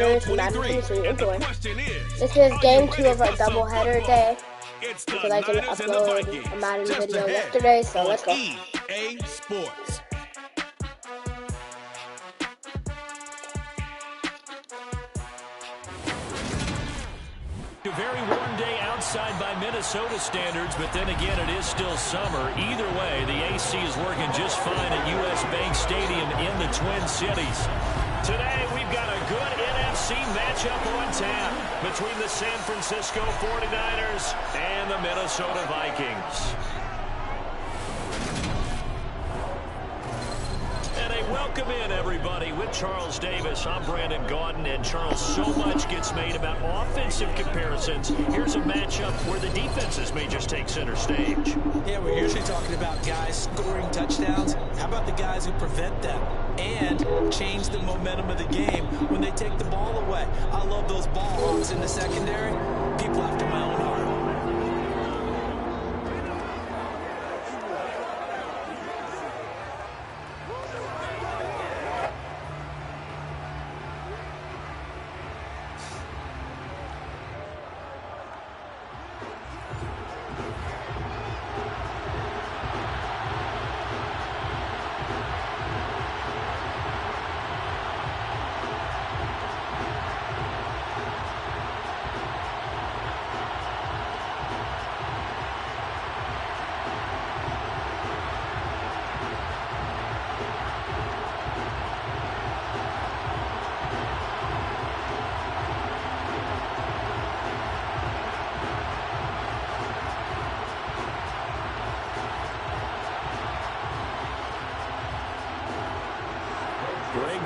Madison, so you enjoy. This is game 2 of our doubleheader day because I didn't upload a Madden video yesterday, so let's go. A very warm day outside by Minnesota standards, but then again, it is still summer. Either way, the AC is working just fine at U.S. Bank Stadium in the Twin Cities. Today, we've got a good NFC matchup on tap between the San Francisco 49ers and the Minnesota Vikings. And a welcome in, everybody, with Charles Davis. I'm Brandon Gaudin, and Charles, so much gets made about offensive comparisons. Here's a matchup where the defenses may just take center stage. Yeah, we're usually talking about guys scoring touchdowns. How about the guys who prevent them and change the momentum of the game when they take the ball away? I love those ball hawks in the secondary. People after my own heart.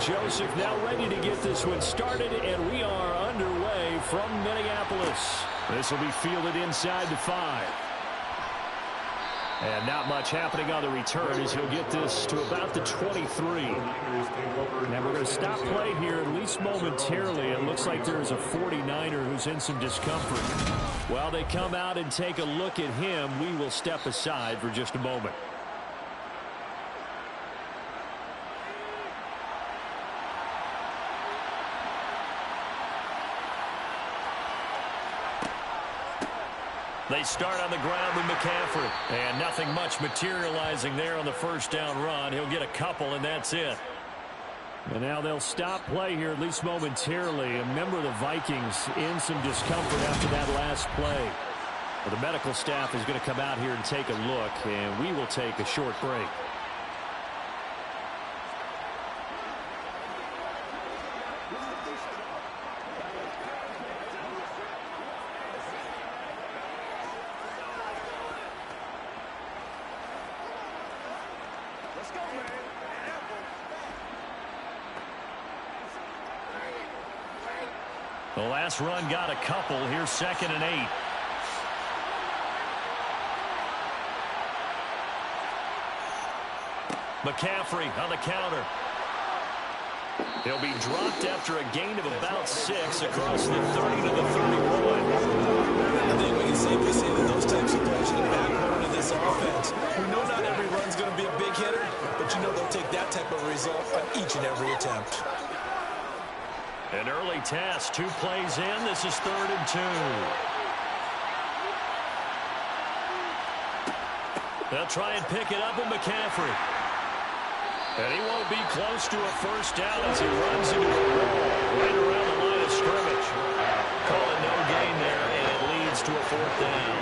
Joseph now ready to get this one started, and we are underway from Minneapolis. This will be fielded inside the 5. And not much happening on the return as he'll get this to about the 23. Now we're going to stop play here, at least momentarily. It looks like there's a 49er who's in some discomfort. While they come out and take a look at him, we will step aside for just a moment. They start on the ground with McCaffrey. And nothing much materializing there on the first down run. He'll get a couple, and that's it. And now they'll stop play here, at least momentarily. A member of the Vikings in some discomfort after that last play. Well, the medical staff is going to come out here and take a look, and we will take a short break. The last run got a couple. Here's 2nd and 8. McCaffrey on the counter. He'll be dropped after a gain of about 6 across the 30 to the 31. I think we can safely say that those types of plays are the backbone of this offense. We know not every run's going to be a big hitter, but you know they'll take that type of result on each and every attempt. An early task, 2 plays in. This is 3rd and 2. They'll try and pick it up with McCaffrey. And he won't be close to a first down as he runs into a wall right around the line of scrimmage. Call it no gain there, and it leads to a 4th down.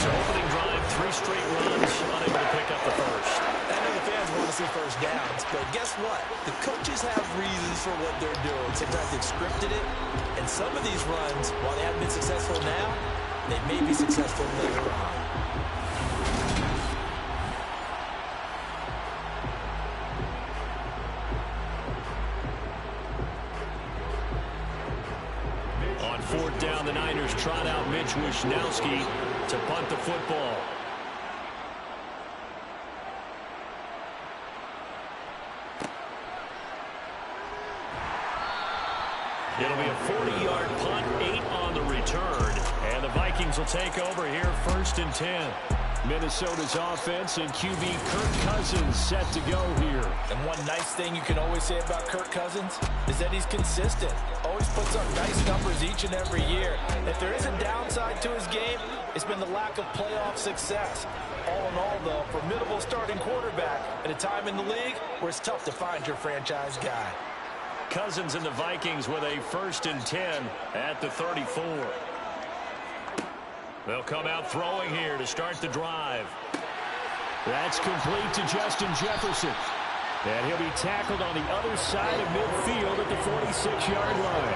So opening drive, 3 straight runs, unable to pick up the first. I know the fans want to see first downs, but guess what? The coaches have reasons for what they're doing. Sometimes they've scripted it, and some of these runs, while they haven't been successful now, they may be successful later on. On 4th down, the Niners trot out Mitch Wishnowski to punt the football. It'll be a 40-yard punt, 8 on the return. And the Vikings will take over here 1st and 10. Minnesota's offense and QB Kirk Cousins set to go here. And one nice thing you can always say about Kirk Cousins is that he's consistent. Always puts up nice numbers each and every year. If there is a downside to his game, it's been the lack of playoff success. All in all, though, formidable starting quarterback at a time in the league where it's tough to find your franchise guy. Cousins and the Vikings with a 1st and 10 at the 34. They'll come out throwing here to start the drive. That's complete to Justin Jefferson. And he'll be tackled on the other side of midfield at the 46-yard line.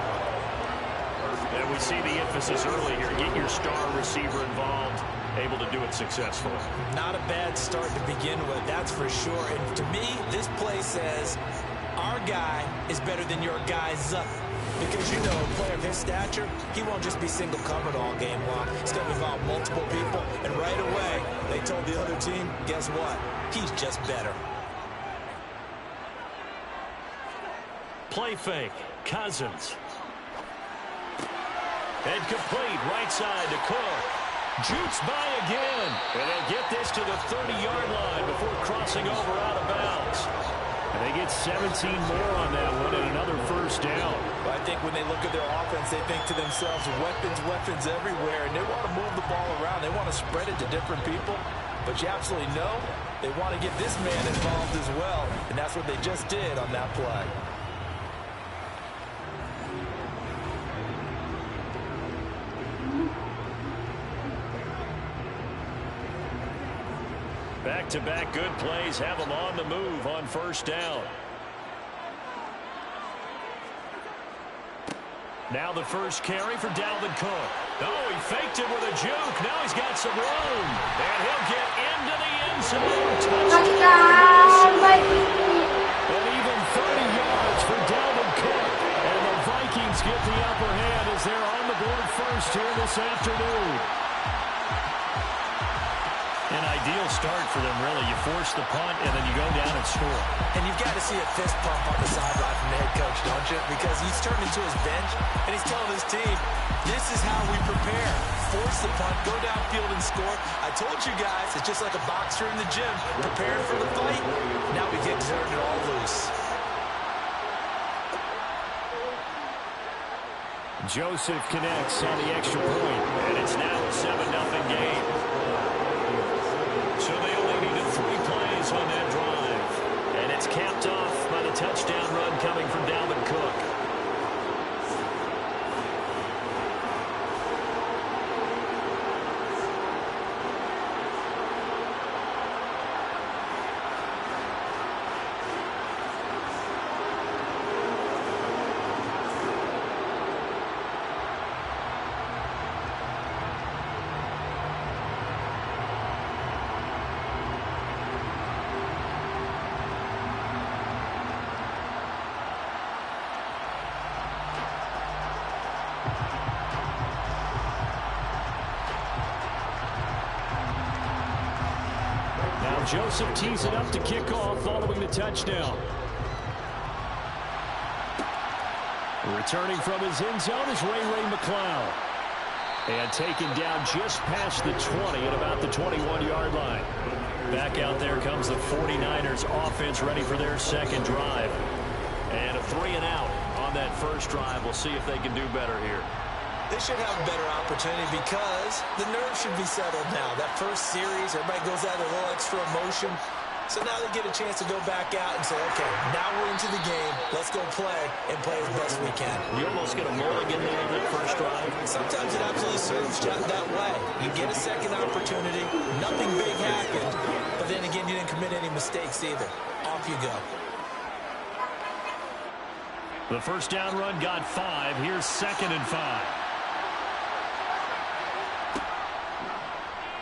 And we see the emphasis early here. Get your star receiver involved. Able to do it successfully. Not a bad start to begin with, that's for sure. And to me, this play says our guy is better than your guy's up. Because, you know, a player of his stature, he won't just be single-covered all game long. He's going to involve multiple people. And right away, they told the other team, guess what? He's just better. Play fake. Cousins. And complete. Right side to Cook. Jukes by again. And they'll get this to the 30-yard line before crossing over out of bounds. And they get 17 more on that one and another 1st down. Well, I think when they look at their offense, they think to themselves, weapons everywhere. And they want to move the ball around. They want to spread it to different people. But you absolutely know they want to get this man involved as well. And that's what they just did on that play. Back-to-back good plays have them on the move on 1st down. Now the first carry for Dalvin Cook. Oh, he faked it with a juke. Now he's got some room. And he'll get into the end zone. Touchdown! And even 30 yards for Dalvin Cook. And the Vikings get the upper hand as they're on the board first here this afternoon. An ideal start for them, really. You force the punt, and then you go down and score. And you've got to see a fist pump on the sideline from the head coach, don't you? Because he's turned into his bench, and he's telling his team, this is how we prepare. Force the punt, go downfield and score. I told you guys, it's just like a boxer in the gym, preparing for the fight. Now we get to turn it all loose. Joseph connects on the extra point, and it's now a 7-0 game. So they only needed 3 plays on that drive. And it's capped off by the touchdown run coming from Dalvin Cook. Joseph tees it up to kick off following the touchdown. Returning from his end zone is Ray McCloud. And taken down just past the 20 at about the 21-yard line. Back out there comes the 49ers offense ready for their second drive. And a 3-and-out on that first drive. We'll see if they can do better here. They should have a better opportunity because the nerves should be settled now. That first series, everybody goes out with a little extra emotion. So now they get a chance to go back out and say, okay, now we're into the game. Let's go play and play as best we can. You almost get a mulligan there on that first drive. Sometimes it absolutely serves that way. You get a second opportunity. Nothing big happened. But then again, you didn't commit any mistakes either. Off you go. The first down run got 5. Here's 2nd and 5.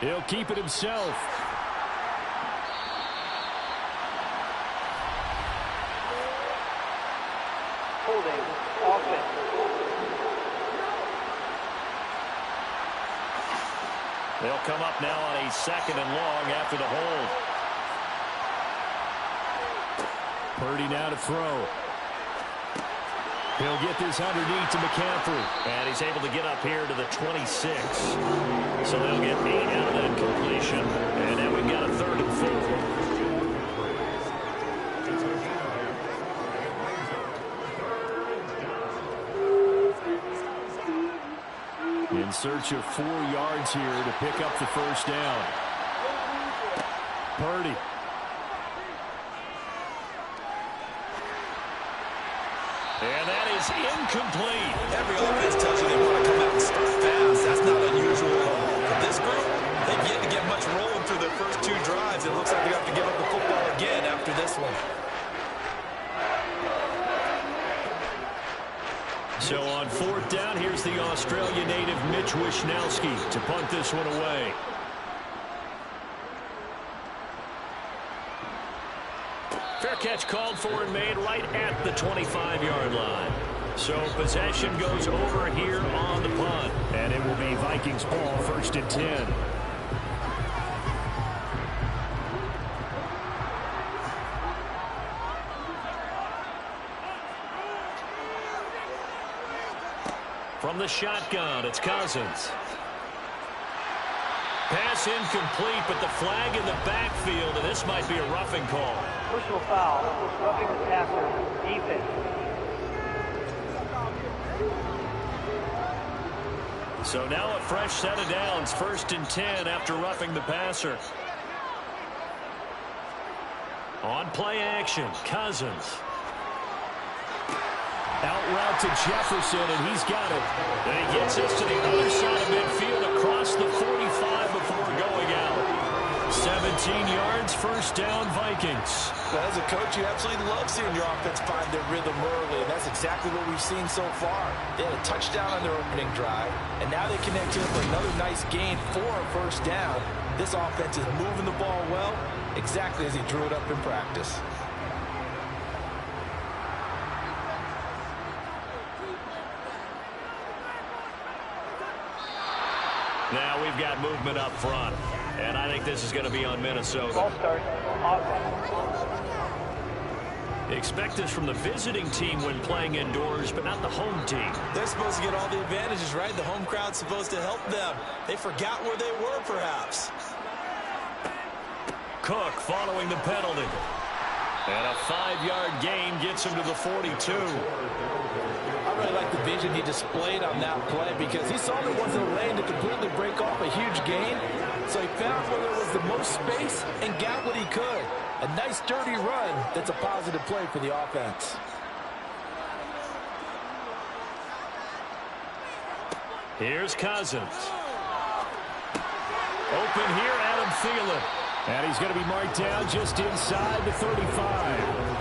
He'll keep it himself. Holding offense. They'll come up now on a 2nd and long after the hold. Purdy now to throw. He'll get this underneath to McCaffrey. And he's able to get up here to the 26. So they'll get 8 out of that completion. And now we've got a 3rd and 4. In search of 4 yards here to pick up the first down. Purdy. And that is incomplete. Every offense tells you they want to come out and start fast. That's not unusual at all. But this group, they've yet to get much rolling through their first 2 drives. It looks like they have to give up the football again after this one. So on 4th down, here's the Australia native Mitch Wishnowski to punt this one away. Fair catch called for and made right at the 25-yard line. So possession goes over here on the punt. And it will be Vikings ball, 1st and 10. From the shotgun, it's Cousins. Pass incomplete, but the flag in the backfield, and this might be a roughing call. Personal foul, roughing the passer, defense. So now a fresh set of downs, 1st and 10 after roughing the passer. On play action, Cousins. Out route to Jefferson, and he's got it. And he gets us to the other side of midfield across the 45 before going out. 17 yards, 1st down, Vikings. Well, as a coach, you absolutely love seeing your offense find their rhythm early, and that's exactly what we've seen so far. They had a touchdown on their opening drive, and now they connect here for another nice gain for a 1st down. This offense is moving the ball well, exactly as he drew it up in practice. Now we've got movement up front, and I think this is going to be on Minnesota. Ball start, offense. Expect this from the visiting team when playing indoors, but not the home team. They're supposed to get all the advantages, right? The home crowd's supposed to help them. They forgot where they were, perhaps. Cook following the penalty. And a 5-yard gain gets him to the 42. I really like the vision he displayed on that play because he saw there wasn't a lane to completely break off a huge gain. So he found where there was the most space and got what he could. A nice, dirty run that's a positive play for the offense. Here's Cousins. Open here, Adam Thielen. And he's going to be marked down just inside the 35.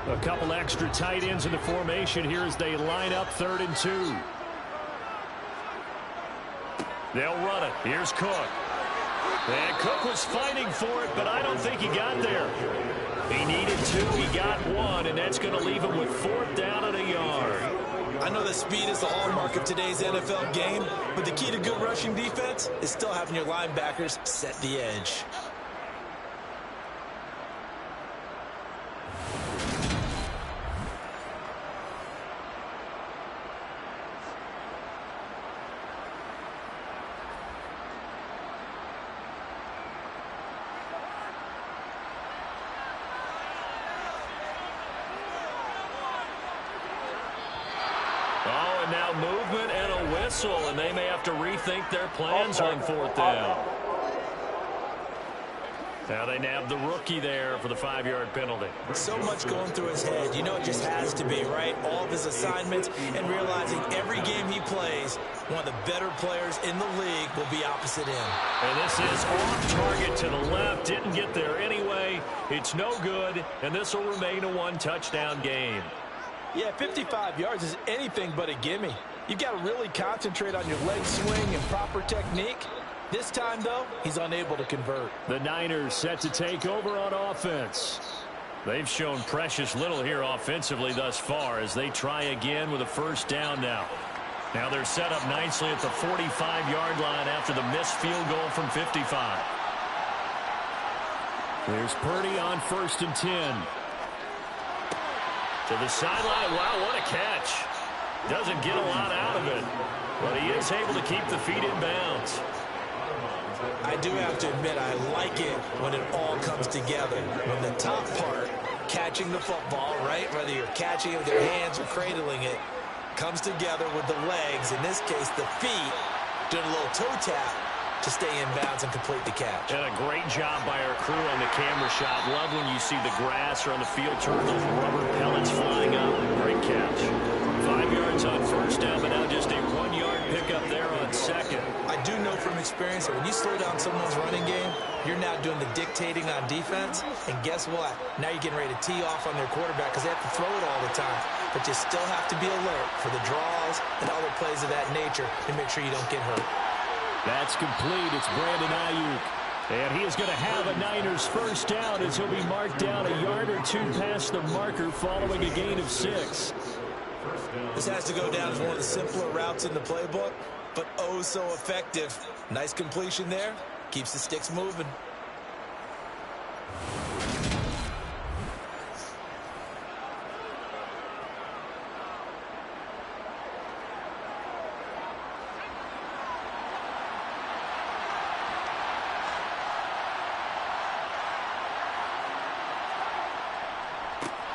A couple extra tight ends in the formation here as they line up 3rd and 2. They'll run it. Here's Cook. And Cook was fighting for it, but I don't think he got there. He needed 2. He got 1, and that's going to leave him with 4th down and a yard. I know that speed is the hallmark of today's NFL game, but the key to good rushing defense is still having your linebackers set the edge. Oh, and now movement and a whistle, and they may have to rethink their plans on 4th down. Now they nab the rookie there for the 5-yard penalty. So much going through his head. You know it just has to be, right? All of his assignments and realizing every game he plays, one of the better players in the league will be opposite him. And this is off target to the left. Didn't get there anyway. It's no good, and this will remain a 1-touchdown game. Yeah, 55 yards is anything but a gimme. You've got to really concentrate on your leg swing and proper technique. This time, though, he's unable to convert. The Niners set to take over on offense. They've shown precious little here offensively thus far as they try again with a 1st down now. Now they're set up nicely at the 45-yard line after the missed field goal from 55. There's Purdy on 1st and 10. To the sideline. Wow, what a catch. Doesn't get a lot out of it, but he is able to keep the feet in bounds. I do have to admit, I like it when it all comes together. When the top part, catching the football, right, whether you're catching it with your hands or cradling it, comes together with the legs, in this case the feet, doing a little toe tap to stay in bounds and complete the catch. And a great job by our crew on the camera shot. Love when you see the grass or on the field turf, those rubber pellets flying up. Great catch. 5 yards on 1st down, but now just a 1-yard pickup there on 2nd. I do know from experience that when you slow down someone's running game, you're now doing the dictating on defense. And guess what? Now you're getting ready to tee off on their quarterback because they have to throw it all the time. But you still have to be alert for the draws and other plays of that nature to make sure you don't get hurt. That's complete. It's Brandon Ayuk. And he is going to have a Niners 1st down as he'll be marked down a yard or 2 past the marker following a gain of 6. This has to go down as one of the simpler routes in the playbook, but oh so effective. Nice completion there. Keeps the sticks moving.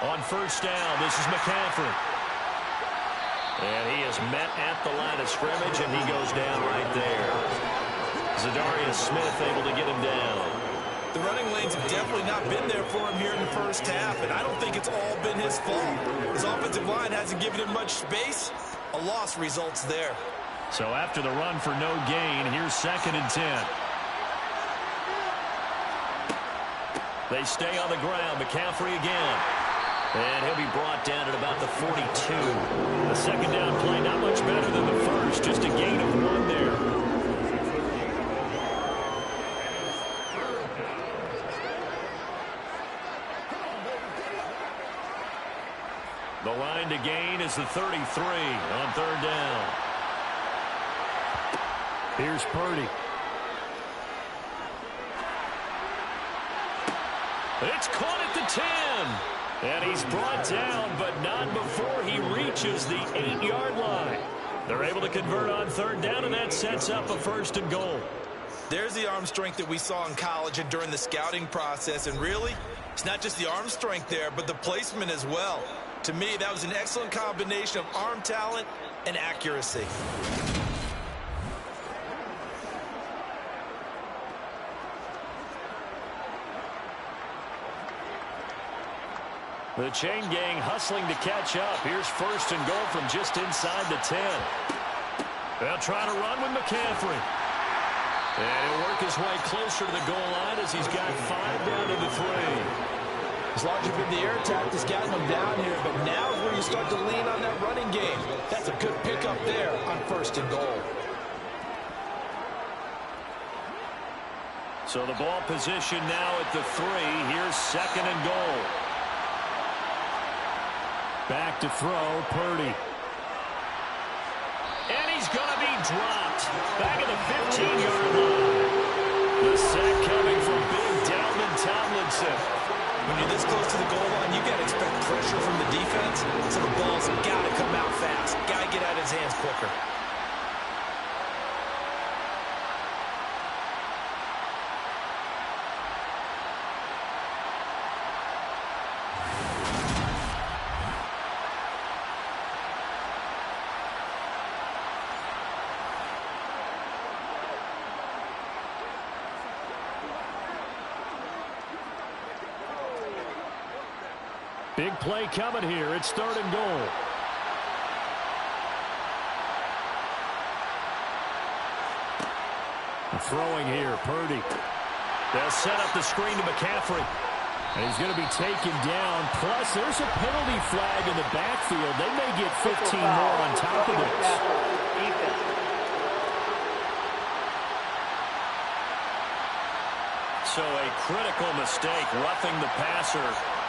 On 1st down, this is McCaffrey. And he is met at the line of scrimmage, and he goes down right there. Zadarius Smith able to get him down. The running lanes have definitely not been there for him here in the 1st half, and I don't think it's all been his fault. His offensive line hasn't given him much space. A loss results there. So after the run for no gain, here's 2nd and 10. They stay on the ground. McCaffrey again. And he'll be brought down at about the 42. The 2nd down play, not much better than the first, just a gain of 1 there. The line to gain is the 33 on 3rd down. Here's Purdy. It's caught at the 10. And he's brought down, but not before he reaches the 8-yard line. They're able to convert on 3rd down, and that sets up a 1st and goal. There's the arm strength that we saw in college and during the scouting process. And really, it's not just the arm strength there, but the placement as well. To me, that was an excellent combination of arm talent and accuracy. The chain gang hustling to catch up. Here's 1st and goal from just inside the 10. They'll try to run with McCaffrey. And he'll work his way closer to the goal line as he's got 5 down to the 3. As long as you've been the air attack that's gotten them down here, but now is where you start to lean on that running game. That's a good pickup there on 1st and goal. So the ball position now at the 3. Here's 2nd and goal. Back to throw, Purdy. And he's going to be dropped. Back at the 15-yard line. The sack coming from big Dalvin Tomlinson. When you're this close to the goal line, you got to expect pressure from the defense, so the ball's got to come out fast. Got to get out of his hands quicker. Big play coming here. It's 3rd and goal. Throwing here, Purdy. They'll set up the screen to McCaffrey. And he's going to be taken down. Plus, there's a penalty flag in the backfield. They may get 15 more on top of this. So a critical mistake, roughing the passer.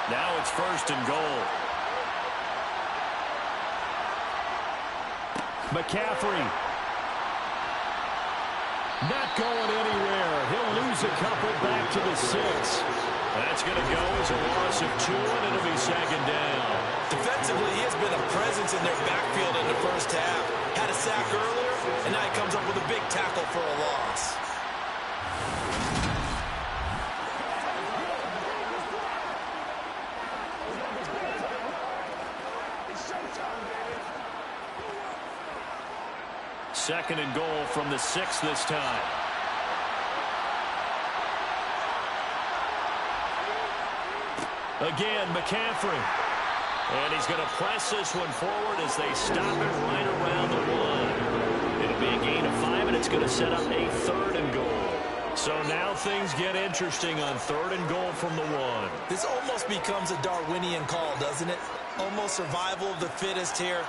Now it's 1st and goal. McCaffrey. Not going anywhere. He'll lose a couple back to the 6. That's going to go as a loss of 2, and it'll be second down. Defensively, he has been a presence in their backfield in the first half. Had a sack earlier, and now he comes up with a big tackle for a loss. Second and goal from the 6 this time. Again, McCaffrey. And he's going to press this one forward as they stop it right around the 1. It'll be a gain of 5, and it's going to set up a 3rd and goal. So now things get interesting on 3rd and goal from the 1. This almost becomes a Darwinian call, doesn't it? Almost survival of the fittest here.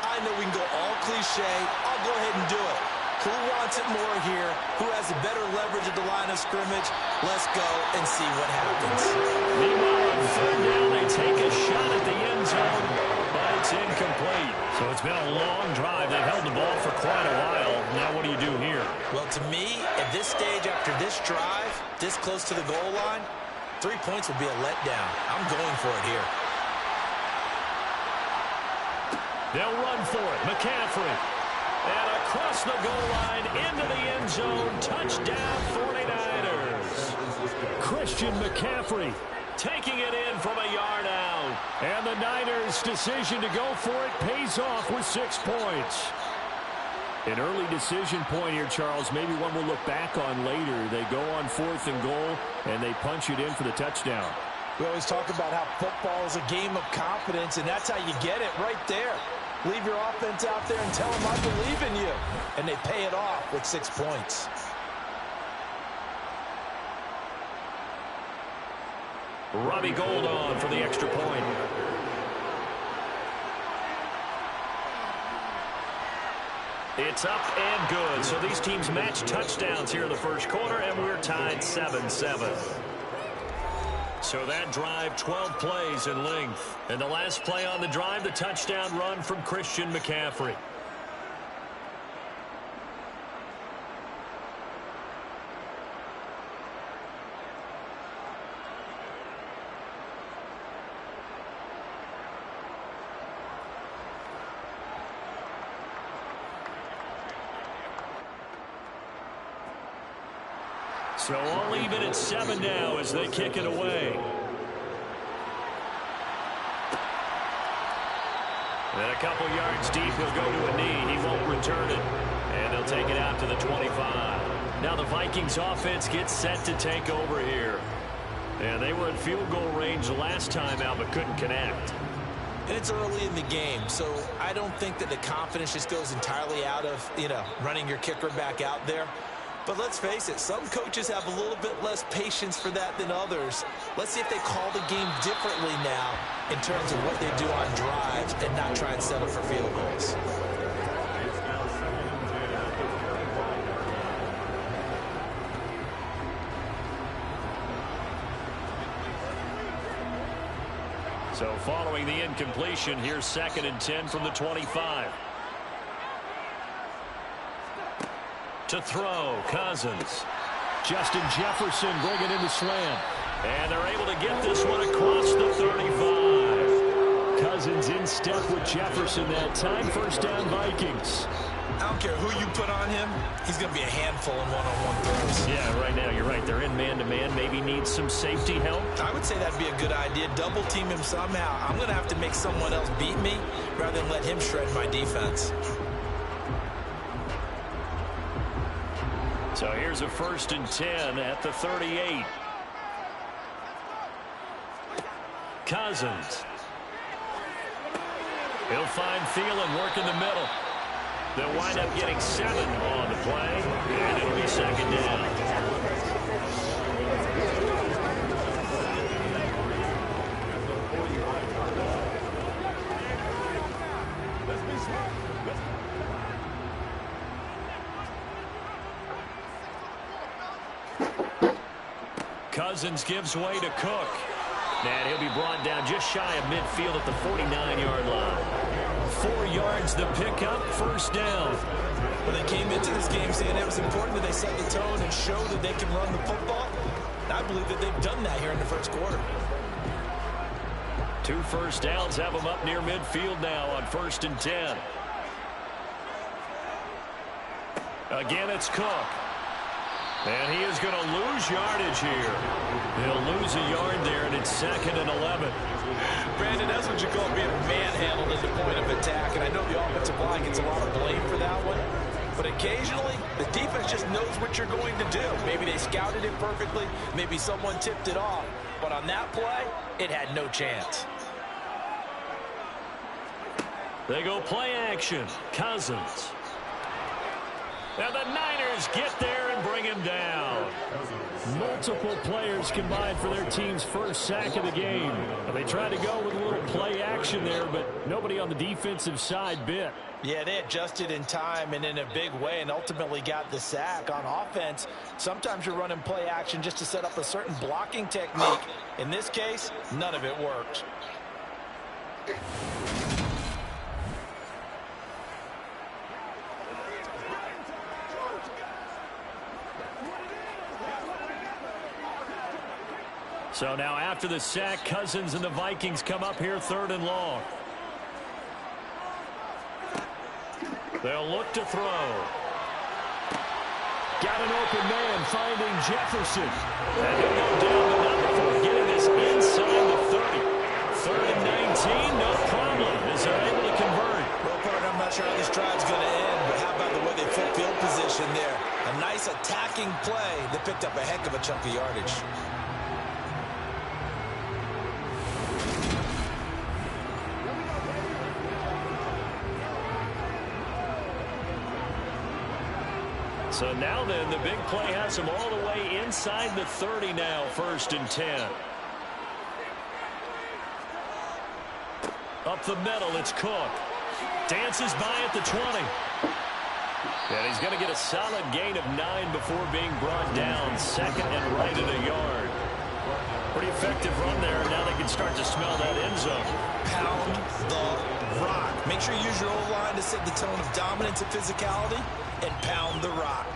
I know we can go all cliche. I'll go ahead and do it. Who wants it more here? Who has a better leverage at the line of scrimmage? Let's go and see what happens. Meanwhile, on 3rd down, they take a shot at the end zone, but it's incomplete. So it's been a long drive. They've held the ball for quite a while. Now what do you do here? Well, to me, at this stage after this drive, this close to the goal line, 3 points would be a letdown. I'm going for it here. They'll run for it. McCaffrey. And across the goal line into the end zone. Touchdown 49ers. Christian McCaffrey taking it in from a yard out. And the Niners' decision to go for it pays off with 6 points. An early decision point here, Charles. Maybe one we'll look back on later. They go on 4th and goal, and they punch it in for the touchdown. We always talk about how football is a game of confidence, and that's how you get it right there. Leave your offense out there and tell them, I believe in you. And they pay it off with 6 points. Robbie Gould on for the extra point. It's up and good. So these teams match touchdowns here in the first quarter, and we're tied 7-7. So that drive, 12 plays in length. And the last play on the drive, the touchdown run from Christian McCaffrey. So all even at 7 now as they kick it away. And a couple yards deep, he'll go to a knee. He won't return it. And they'll take it out to the 25. Now the Vikings offense gets set to take over here. And they were in field goal range the last time out, but couldn't connect. And it's early in the game, so I don't think that the confidence just goes entirely out of, running your kicker back out there. But let's face it, some coaches have a little bit less patience for that than others. Let's see if they call the game differently now in terms of what they do on drives and not try and settle for field goals. So following the incompletion, here's 2nd and 10 from the 25. To throw, Cousins. Justin Jefferson bringing in the slam. And they're able to get this one across the 35. Cousins in step with Jefferson that time. First down, Vikings. I don't care who you put on him. He's going to be a handful in one-on-one throws. Yeah, right now, you're right. They're in man-to-man. Maybe needs some safety help. I would say that'd be a good idea. Double team him somehow. I'm going to have to make someone else beat me rather than let him shred my defense. So here's a 1st and 10 at the 38. Cousins. He'll find Thielen working the middle. They'll wind up getting 7 on the play, and it'll be 2nd down. Cousins gives way to Cook. And he'll be brought down just shy of midfield at the 49-yard line. 4 yards the pickup, first down. When they came into this game saying it was important that they set the tone and show that they can run the football, I believe that they've done that here in the first quarter. 2 first downs have them up near midfield now on 1st and 10. Again, it's Cook. And he is going to lose yardage here. He'll lose a yard there, and it's 2nd and 11. Brandon, that's what you call being manhandled at the point of attack. And I know the offensive line gets a lot of blame for that one. But occasionally, the defense just knows what you're going to do. Maybe they scouted it perfectly. Maybe someone tipped it off. But on that play, it had no chance. They go play action. Cousins. And the Niners get there and bring him down. Multiple players combined for their team's first sack of the game. They tried to go with a little play action there, but nobody on the defensive side bit. Yeah, they adjusted in time and in a big way and ultimately got the sack. On offense, sometimes you're running play action just to set up a certain blocking technique. In this case, none of it worked. So now after the sack, Cousins and the Vikings come up here 3rd and long. They'll look to throw. Got an open man finding Jefferson. And he'll go down, but not before getting this inside the 30. 3rd and 19, no problem as they're able to convert. Well, partner, I'm not sure how this drive's going to end, but how about the way they flip field position there? A nice attacking play that picked up a heck of a chunk of yardage. So now then, the big play has him all the way inside the 30 now, 1st and 10. Up the middle, it's Cook. Dances by at the 20. And he's going to get a solid gain of 9 before being brought down. 2nd and right at a yard. Pretty effective run there, and now they can start to smell that end zone. Pound the rock. Make sure you use your O-line to set the tone of dominance and physicality, and pound the rock.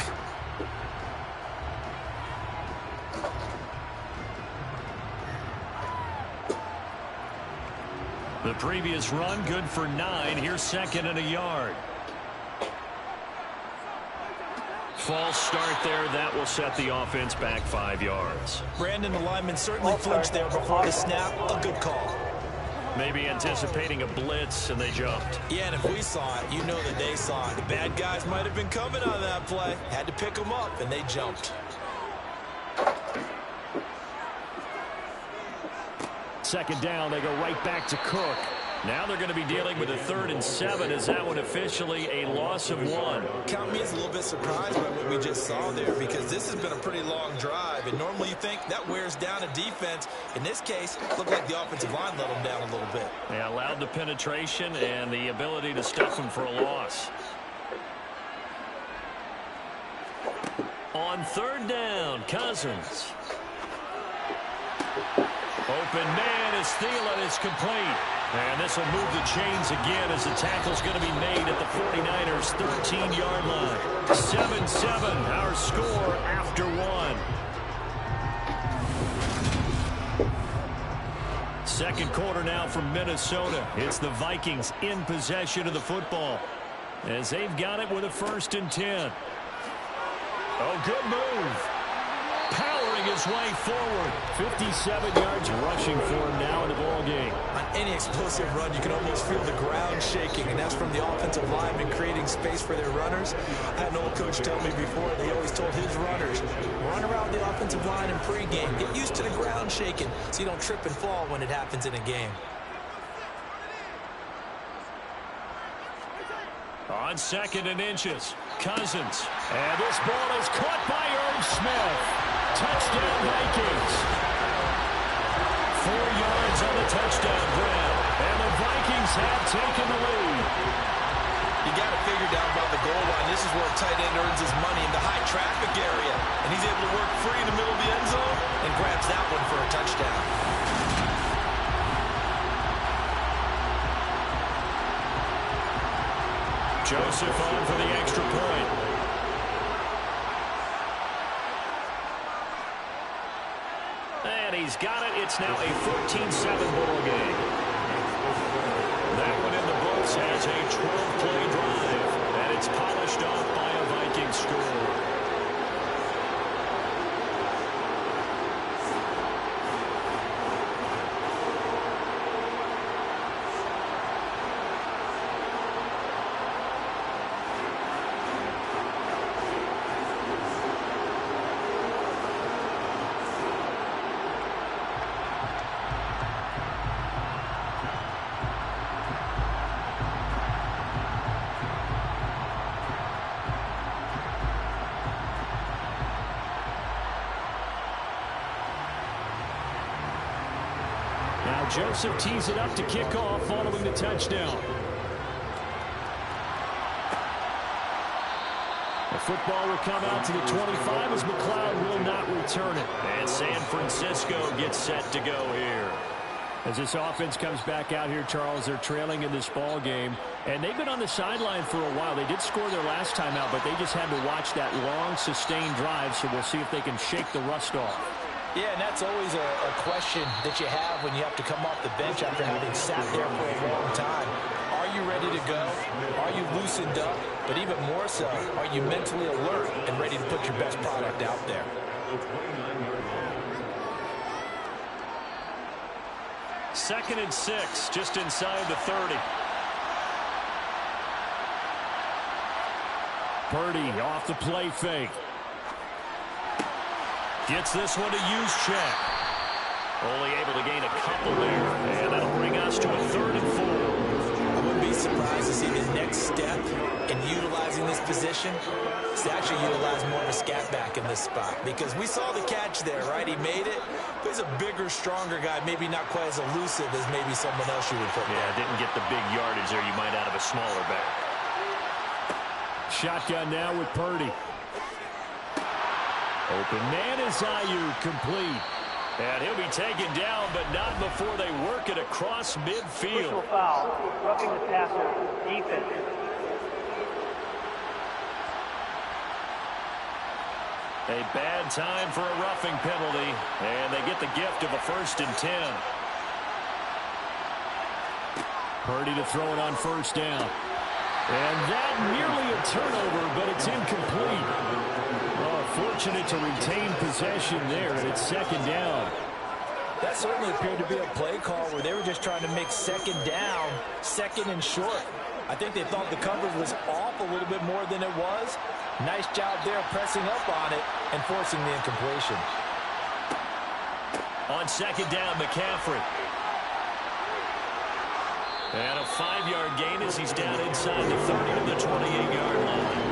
The previous run good for 9. Here's 2nd and a yard. False start there. That will set the offense back 5 yards. Brandon, the lineman certainly flinched there before the snap. A good call. Maybe anticipating a blitz, and they jumped. Yeah, and if we saw it, you know that they saw it. The bad guys might have been coming on that play. Had to pick them up, and they jumped. 2nd down, they go right back to Cook. Now they're going to be dealing with a 3rd and 7. Is that one officially a loss of 1? Count me as a little bit surprised by what we just saw there, because this has been a pretty long drive, and normally you think that wears down a defense. In this case, it looked like the offensive line let them down a little bit. They allowed the penetration and the ability to stuff them for a loss. On 3rd down, Cousins. Open man is Thielen. It's complete. And this will move the chains again as the tackle's going to be made at the 49ers' 13-yard line. 7-7, our score after 1. Second quarter now from Minnesota. It's the Vikings in possession of the football as they've got it with a 1st and 10. Oh, good move. Powering his way forward. 57 yards rushing for him now in the ball game. On any explosive run, you can almost feel the ground shaking, and that's from the offensive linemen creating space for their runners. I had an old coach tell me before that he always told his runners, run around the offensive line in pregame. Get used to the ground shaking so you don't trip and fall when it happens in a game. On 2nd and inches, Cousins. And this ball is caught by Irv Smith. Touchdown, Vikings. 4 yards on the touchdown grab. And the Vikings have taken the lead. You got to figure down by the goal line. This is where a tight end earns his money, in the high traffic area. And he's able to work free in the middle of the end zone and grabs that one for a touchdown. Joseph on for the extra point. And he's got it. It's now a 14-7 ball game. That one in the books has a 12-play drive. And it's polished off by a Viking score. Now Joseph tees it up to kick off following the touchdown. The football will come out to the 25 as McLeod will not return it. And San Francisco gets set to go here. As this offense comes back out here, Charles, they're trailing in this ball game. And they've been on the sideline for a while. They did score their last time out, but they just had to watch that long, sustained drive. So we'll see if they can shake the rust off. Yeah, and that's always a question that you have when you have to come off the bench after having sat there for a long time. Are you ready to go? Are you loosened up? But even more so, are you mentally alert and ready to put your best product out there? Second and 6, just inside the 30. Purdy off the play fake. Gets this one to Juszczyk. Only able to gain a couple there. And that'll bring us to a 3rd and 4. I wouldn't be surprised to see the next step in utilizing this position is to actually utilize more of a scat back in this spot. Because we saw the catch there, right? He made it. But he's a bigger, stronger guy, maybe not quite as elusive as maybe someone else you would put there. Yeah, didn't get the big yardage there you might out of a smaller back. Shotgun now with Purdy. Open man is Ayuk, complete. And he'll be taken down, but not before they work it across midfield. Personal foul, roughing the passer, defense. A bad time for a roughing penalty, and they get the gift of a 1st and 10. Purdy to throw it on 1st down. And that nearly a turnover, but it's incomplete. Fortunate to retain possession there, and it's 2nd down. That certainly appeared to be a play call where they were just trying to make 2nd down, 2nd and short. I think they thought the coverage was off a little bit more than it was. Nice job there pressing up on it and forcing the incompletion. On 2nd down, McCaffrey. And a 5-yard gain as he's down inside the 30 to the 28-yard line.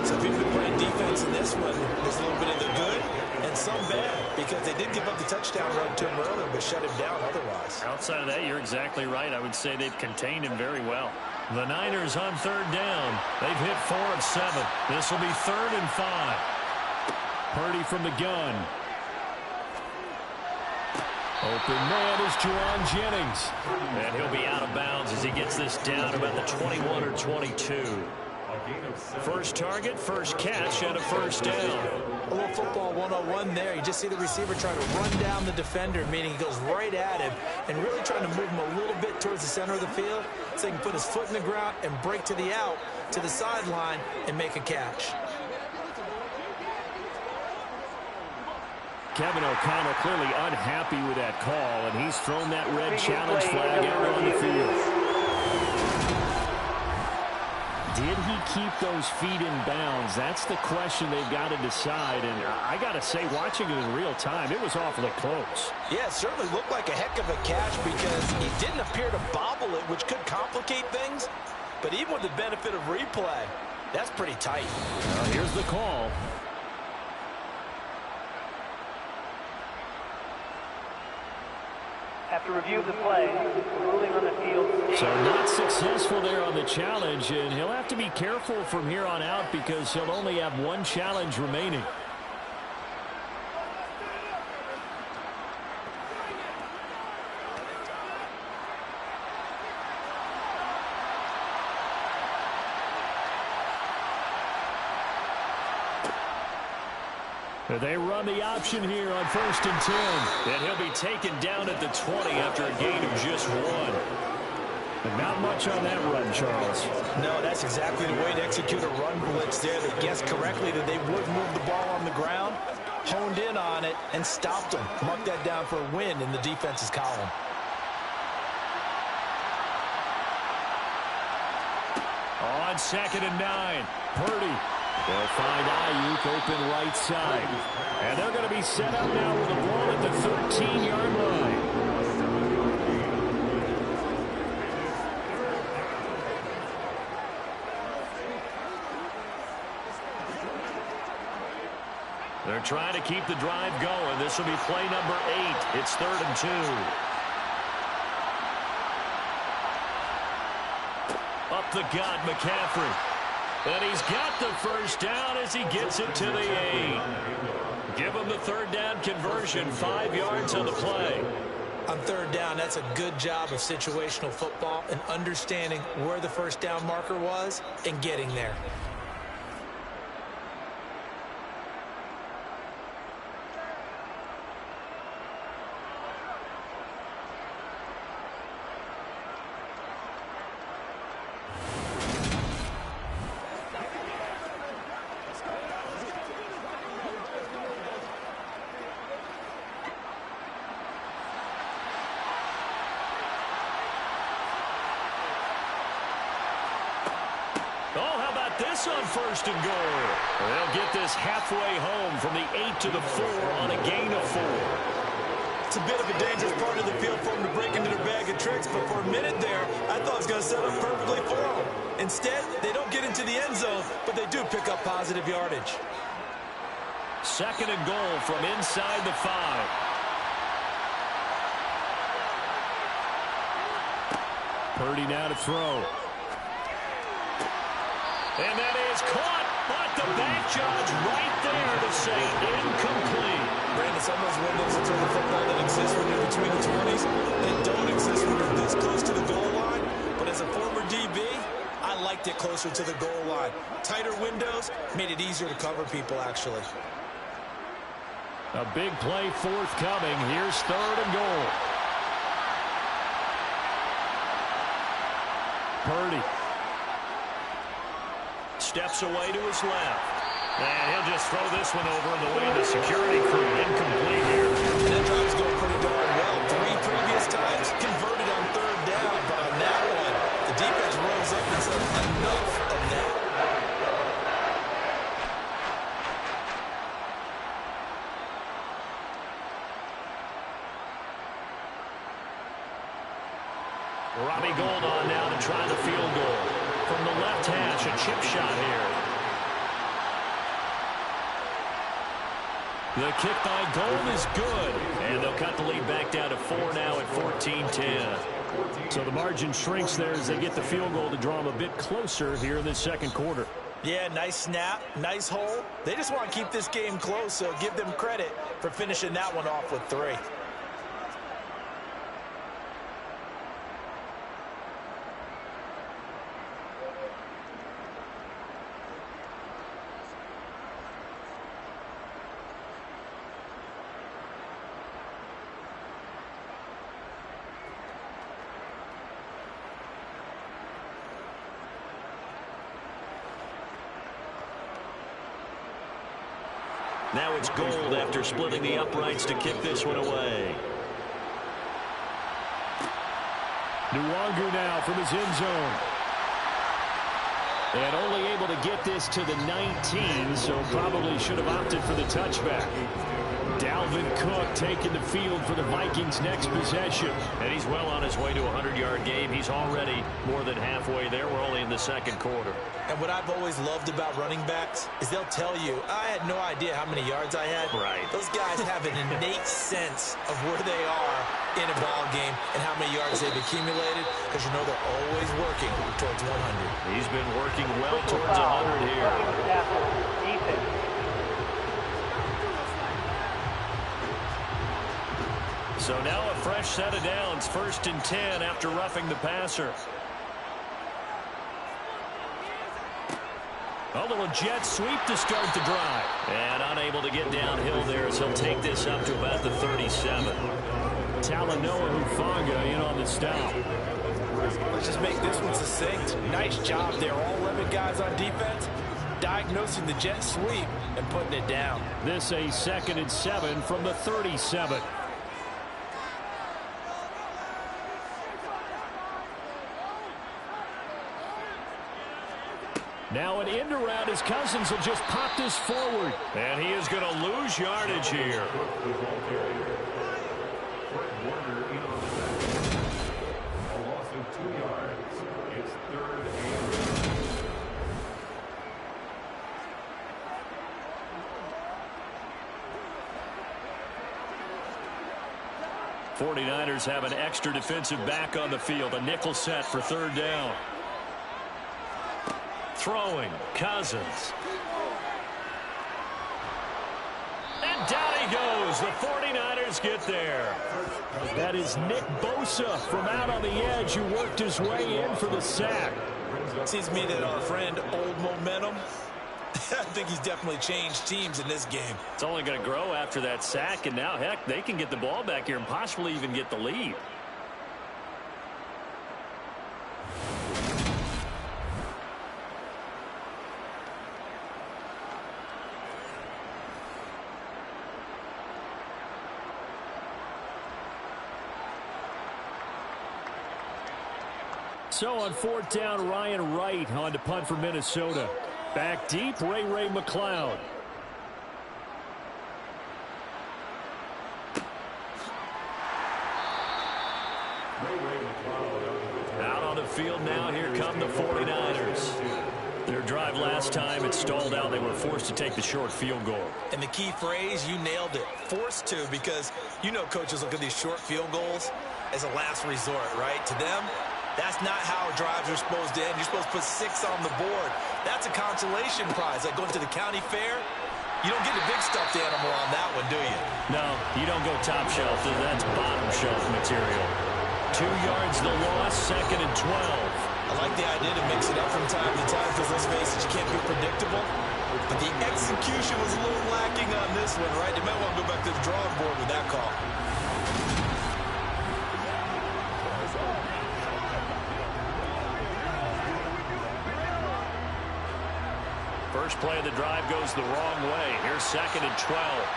So if you've been playing defense in this one, there's a little bit of the good and some bad, because they did give up the touchdown run to him earlier, but shut him down otherwise. Outside of that, you're exactly right. I would say they've contained him very well. The Niners on 3rd down. They've hit 4 of 7. This will be 3rd and 5. Purdy from the gun. Open man is Juwan Jennings. And he'll be out of bounds as he gets this down about the 21 or 22. First target, first catch, and a 1st down. A little football 101 there. You just see the receiver trying to run down the defender, meaning he goes right at him and really trying to move him a little bit towards the center of the field so he can put his foot in the ground and break to the out, to the sideline, and make a catch. Kevin O'Connell clearly unhappy with that call, and he's thrown that red challenge flag out on the field. Did he keep those feet in bounds? That's the question they've got to decide. And I got to say, watching it in real time, it was awfully close. Yeah, it certainly looked like a heck of a catch because he didn't appear to bobble it, which could complicate things. But even with the benefit of replay, that's pretty tight. Here's the call. After review of the play, ruling on the field. So not successful there on the challenge, and he'll have to be careful from here on out because he'll only have 1 challenge remaining. They run the option here on 1st and 10. And he'll be taken down at the 20 after a gain of just 1. And not much on that run, Charles. No, that's exactly the way to execute a run blitz there. They guessed correctly that they would move the ball on the ground, honed in on it, and stopped them. Mark that down for a win in the defense's column. On 2nd and 9, Purdy. They'll find Ayuk open right side. And they're going to be set up now with the ball at the 13-yard line. They're trying to keep the drive going. This will be play number 8. It's 3rd and 2. Up the gut, McCaffrey. And he's got the first down as he gets it to the 8. Give him the 3rd down conversion, 5 yards on the play. On 3rd down, that's a good job of situational football and understanding where the first down marker was and getting there. Oh, how about this on 1st and goal? They'll get this halfway home from the 8 to the 4 on a gain of 4. It's a bit of a dangerous part of the field for them to break into their bag of tricks, but for a minute there, I thought it was going to set up perfectly for them. Instead, they don't get into the end zone, but they do pick up positive yardage. 2nd and goal from inside the 5. Purdy now to throw. And that is caught, but the back judge right there to say incomplete. Brandon, some of those windows in terms of football that exist when you're between the 20s that don't exist when you're this close to the goal line. But as a former DB, I liked it closer to the goal line. Tighter windows made it easier to cover people, actually. A big play forthcoming. Here's 3rd and goal. Purdy steps away to his left. And he'll just throw this one over in the way of the security crew. Incomplete here. And that drive's going pretty darn well. 3 previous times converted on 3rd down. But on that one, the defense rose up and said, enough of that. Robbie Gould on now to try the field goal. From the left hash, a chip shot here. The kick by Gould is good. And they'll cut the lead back down to 4 now at 14-10. So the margin shrinks there as they get the field goal to draw them a bit closer here in this 2nd quarter. Yeah, nice snap, nice hole. They just want to keep this game close, so give them credit for finishing that one off with 3. Now it's Gould after splitting the uprights to kick this one away. Nwangu now from his end zone. And only able to get this to the 19, so probably should have opted for the touchback. Dalvin Cook taking the field for the Vikings' next possession. And he's well on his way to a 100-yard game. He's already more than halfway there. We're only in the 2nd quarter. And what I've always loved about running backs is they'll tell you, I had no idea how many yards I had. Right. Those guys have an innate sense of where they are in a ball game and how many yards they've accumulated, because you know they're always working towards 100. He's been working well towards 100 here. So now a fresh set of downs, 1st and 10 after roughing the passer. A little jet sweep to start the drive. And unable to get downhill there as he'll take this up to about the 37. Talanoa Hufanga in on the stop. Let's just make this one succinct. Nice job there. All 11 guys on defense diagnosing the jet sweep and putting it down. This a 2nd and 7 from the 37. Now an end around his Cousins will just pop this forward. And he is going to lose yardage here. 49ers have an extra defensive back on the field. A nickel set for 3rd down. Throwing, Cousins. And down he goes. The 49ers get there. That is Nick Bosa from out on the edge who worked his way in for the sack. Seems to me that our friend Old Momentum, I think he's definitely changed teams in this game. It's only going to grow after that sack, and now, heck, they can get the ball back here and possibly even get the lead. So on 4th down, Ryan Wright on to punt for Minnesota. Back deep, Ray McLeod. Out on the field now, here come the 49ers. Their drive last time, it stalled out. They were forced to take the short field goal. And the key phrase, you nailed it, forced to, because you know coaches look at these short field goals as a last resort, right? To them, that's not how drives are supposed to end. You're supposed to put 6 on the board. That's a consolation prize. Like going to the county fair, you don't get a big stuffed animal on that one, do you? No, you don't go top shelf. That's bottom shelf material. 2 yards the loss, 2nd and 12. I like the idea to mix it up from time to time because, let's face it, you can't be predictable. But the execution was a little lacking on this one, right? You might want to go back to the drawing board with that call. First play of the drive goes the wrong way. Here's 2nd and 12.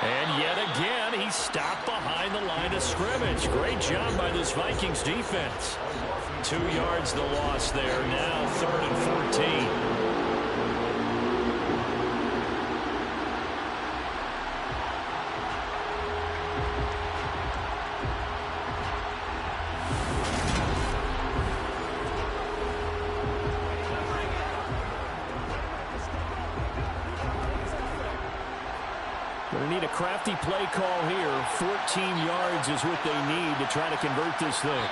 And yet again, he stopped behind the line of scrimmage. Great job by this Vikings defense. 2 yards the loss there. Now 3rd and 14. Going to need a crafty play call here. 14 yards is what they need to try to convert this thing.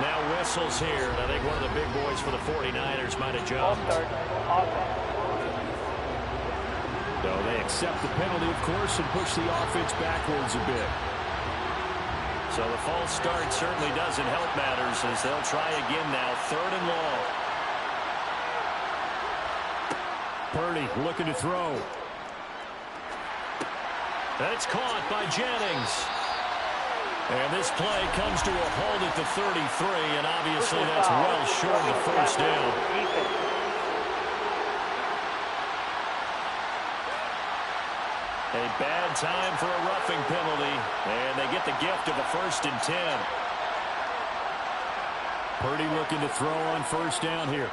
Now whistles here. I think one of the big boys for the 49ers might have jumped. So they accept the penalty, of course, and push the offense backwards a bit. So the false start certainly doesn't help matters as they'll try again now. 3rd and long. Purdy looking to throw. That's caught by Jennings. And this play comes to a halt at the 33, and obviously that's well short of the 1st down. A bad time for a roughing penalty, and they get the gift of a 1st and 10. Purdy looking to throw on 1st down here.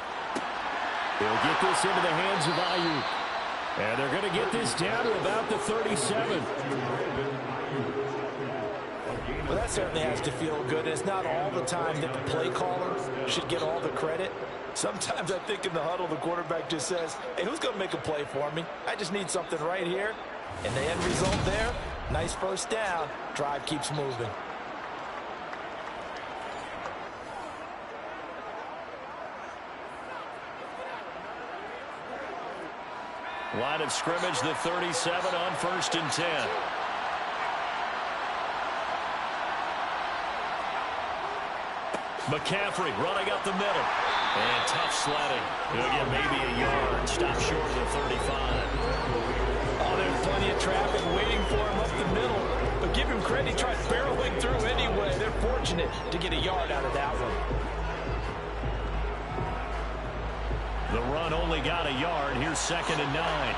He'll get this into the hands of Ayuk. And they're going to get this down to about the 37. Well, that certainly has to feel good. It's not all the time that the play caller should get all the credit. Sometimes I think in the huddle, the quarterback just says, hey, who's going to make a play for me? I just need something right here. And the end result there, nice 1st down. Drive keeps moving. Line of scrimmage, the 37 on 1st and 10. McCaffrey running up the middle. And tough sledding. He'll get maybe a yard. Stop short of the 35. Oh, there's plenty of traffic waiting for him up the middle. But give him credit, he tried barreling through anyway. They're fortunate to get a yard out of that one. The run only got a yard. Here's 2nd and 9.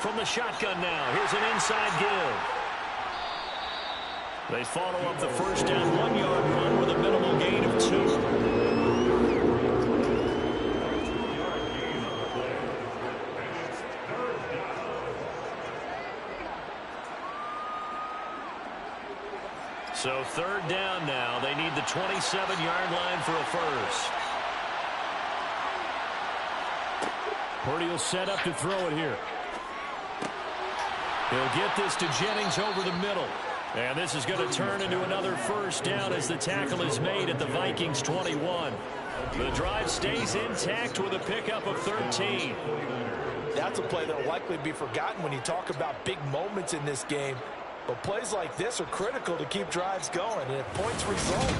From the shotgun now. Here's an inside give. They follow up the first down 1-yard run with a minimal gain of 2. So 3rd down now. They need the 27-yard line for a first. Purdy will set up to throw it here. He'll get this to Jennings over the middle. And this is going to turn into another first down as the tackle is made at the Vikings 21. The drive stays intact with a pickup of 13. That's a play that will likely be forgotten when you talk about big moments in this game. But plays like this are critical to keep drives going. And if points result,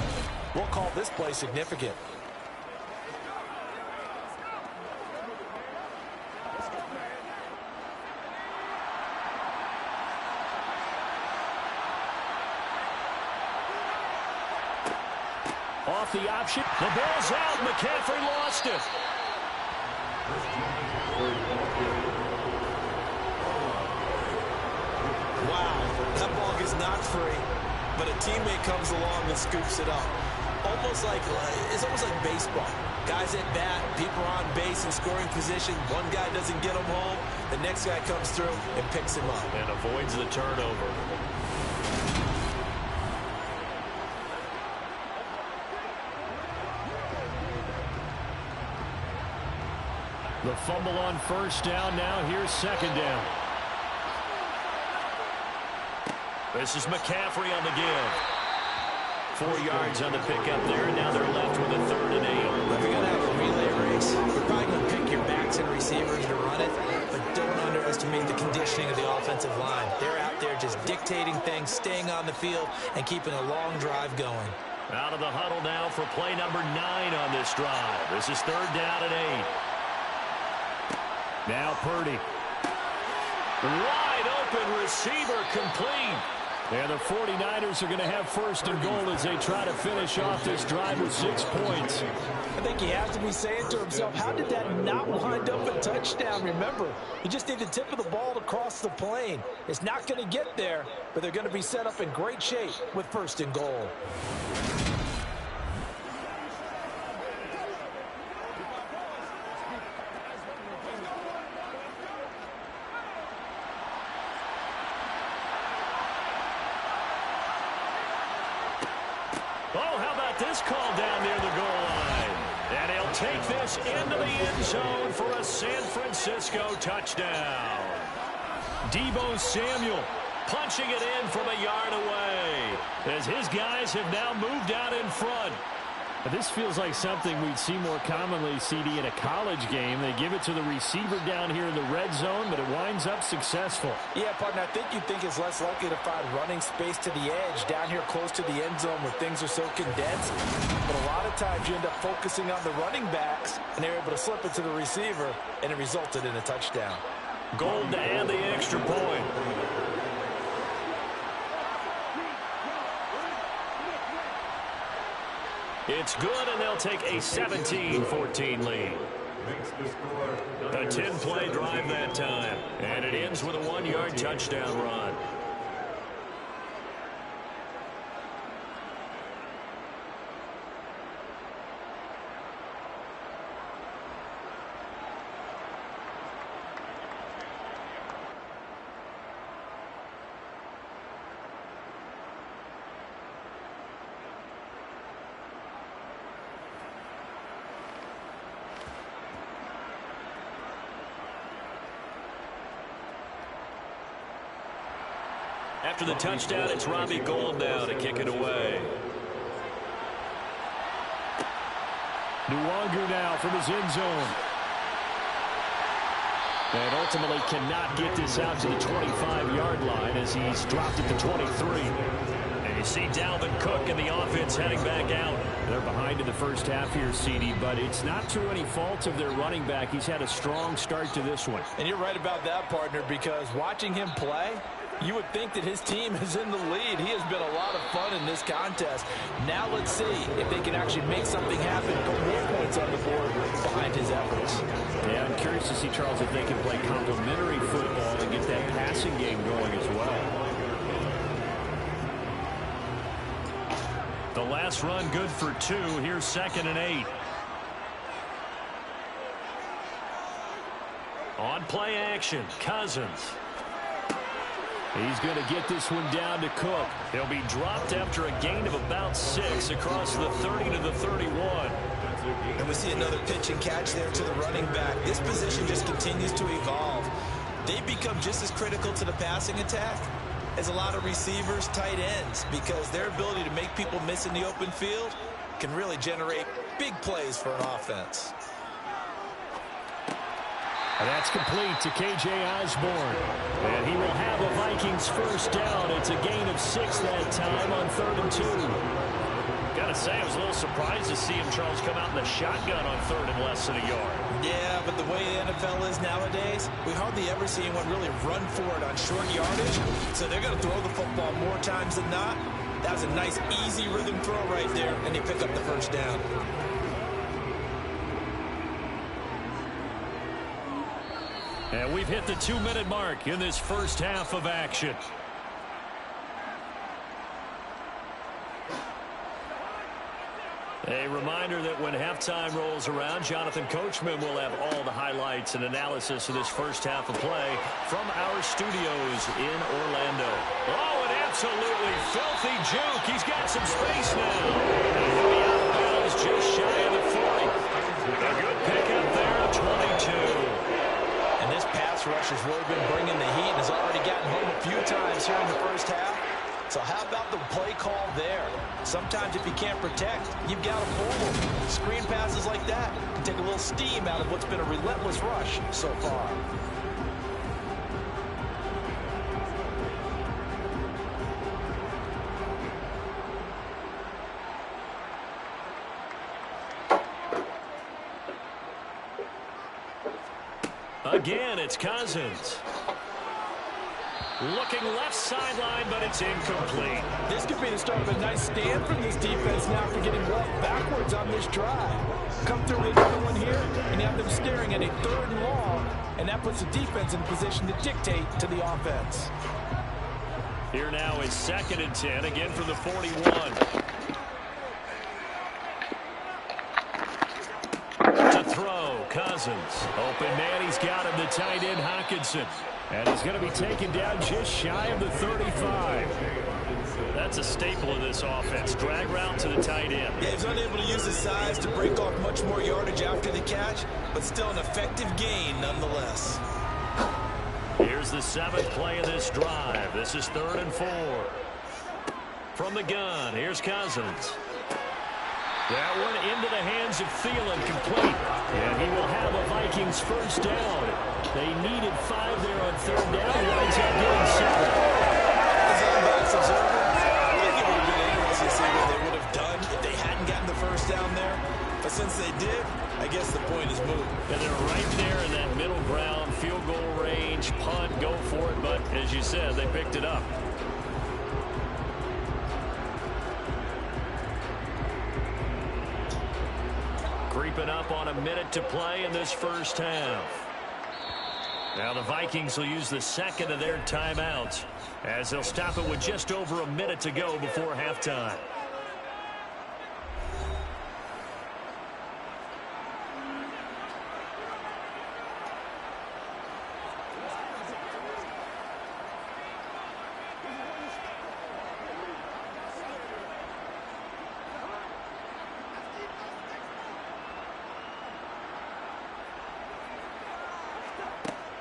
we'll call this play significant. Off the option. The ball's out. McCaffrey lost it. Wow, that ball gets knocked free, but a teammate comes along and scoops it up. It's almost like baseball. Guys at bat, people are on base in scoring position. One guy doesn't get him home. The next guy comes through and picks him up. And avoids the turnover. The fumble on first down. Now here's 2nd down. This is McCaffrey on the give. 4 yards on the pickup there, and now they're left with a 3rd and 8. If you're going to have a relay race, you're probably going to pick your backs and receivers to run it, but don't underestimate the conditioning of the offensive line. They're out there just dictating things, staying on the field, and keeping a long drive going. Out of the huddle now for play number 9 on this drive. This is 3rd down and 8. Now Purdy. Wide open receiver complete. And the 49ers are going to have 1st and goal as they try to finish off this drive with 6 points. I think he has to be saying to himself, how did that not wind up a touchdown? Remember, he just need the tip of the ball to cross the plane. It's not going to get there, but they're going to be set up in great shape with 1st and goal. Oh, how about this call down near the goal line? And he'll take this into the end zone for a San Francisco touchdown. Deebo Samuel punching it in from a yard away as his guys have now moved out in front. This feels like something we'd see more commonly, CD, in a college game. They give it to the receiver down here in the red zone, but it winds up successful. Yeah, partner, I think you think it's less likely to find running space to the edge down here close to the end zone where things are so condensed. But a lot of times you end up focusing on the running backs, and they're able to slip it to the receiver, and it resulted in a touchdown. Gold to add the extra point. It's good, and they'll take a 17-14 lead. A 10-play drive that time, and it ends with a 1-yard touchdown run. After the touchdown, it's Robbie Gould now to kick it away. Nwangu now from his end zone. And ultimately cannot get this out to the 25-yard line as he's dropped at the 23. And you see Dalvin Cook and the offense heading back out. They're behind in the first half here, CD, but it's not through any fault of their running back. He's had a strong start to this one. And you're right about that, partner, because watching him play, you would think that his team is in the lead. He has been a lot of fun in this contest. Now let's see if they can actually make something happen, put more points on the board behind his efforts. Yeah, I'm curious to see, Charles, if they can play complementary football and get that passing game going as well. The last run good for 2. Here's 2nd and 8. On play action, Cousins. He's going to get this one down to Cook. He'll be dropped after a gain of about 6 across the 30 to the 31. And we see another pitch and catch there to the running back. This position just continues to evolve. They become just as critical to the passing attack as a lot of receivers, tight ends, because their ability to make people miss in the open field can really generate big plays for an offense. And that's complete to K.J. Osborne. And he will have a Vikings first down. It's a gain of 6 that time on 3rd and 2. Got to say, I was a little surprised to see him, Charles, come out in the shotgun on 3rd and less than a yard. Yeah, but the way the NFL is nowadays, we hardly ever see anyone really run for it on short yardage. So they're going to throw the football more times than not. That was a nice, easy rhythm throw right there, and they pick up the first down. And we've hit the 2-minute mark in this first half of action. A reminder that when halftime rolls around, Jonathan Coachman will have all the highlights and analysis of this first half of play from our studios in Orlando. Oh, an absolutely filthy juke. He's got some space now. And he'll be out of bounds just shy of the 40. A good pickup there, 22. And this pass rush has really been bringing the heat and has already gotten home a few times here in the first half. So how about the play call there? Sometimes if you can't protect, you've got to fool them. Screen passes like that can take a little steam out of what's been a relentless rush so far. Again, it's Cousins. Looking left sideline, but it's incomplete. This could be the start of a nice stand from this defense now after getting walked backwards on this drive. Come through with another one here, and you have them staring at a 3rd and long, and that puts the defense in position to dictate to the offense. Here now is 2nd and 10, again from the 41. To throw, Cousins. Open man, he's got him, the tight end, Hockenson. And he's going to be taken down just shy of the 35. That's a staple of this offense. Drag route to the tight end. Yeah, he's unable to use his size to break off much more yardage after the catch, but still an effective gain nonetheless. Here's the 7th play of this drive. This is 3rd and 4. From the gun, here's Cousins. That one into the hands of Thielen, complete. And he will have a Vikings first down. They needed 5 there on 3rd down. Winds up getting 7. As an unbiased observer, I think it would have been interesting to see what they would have done if they hadn't gotten the first down there. But since they did, I guess the point is moved. And they're right there in that middle ground, field goal range, punt, go for it. But as you said, they picked it up. Creeping up on a minute to play in this first half. Now the Vikings will use the 2nd of their timeouts as they'll stop it with just over a minute to go before halftime.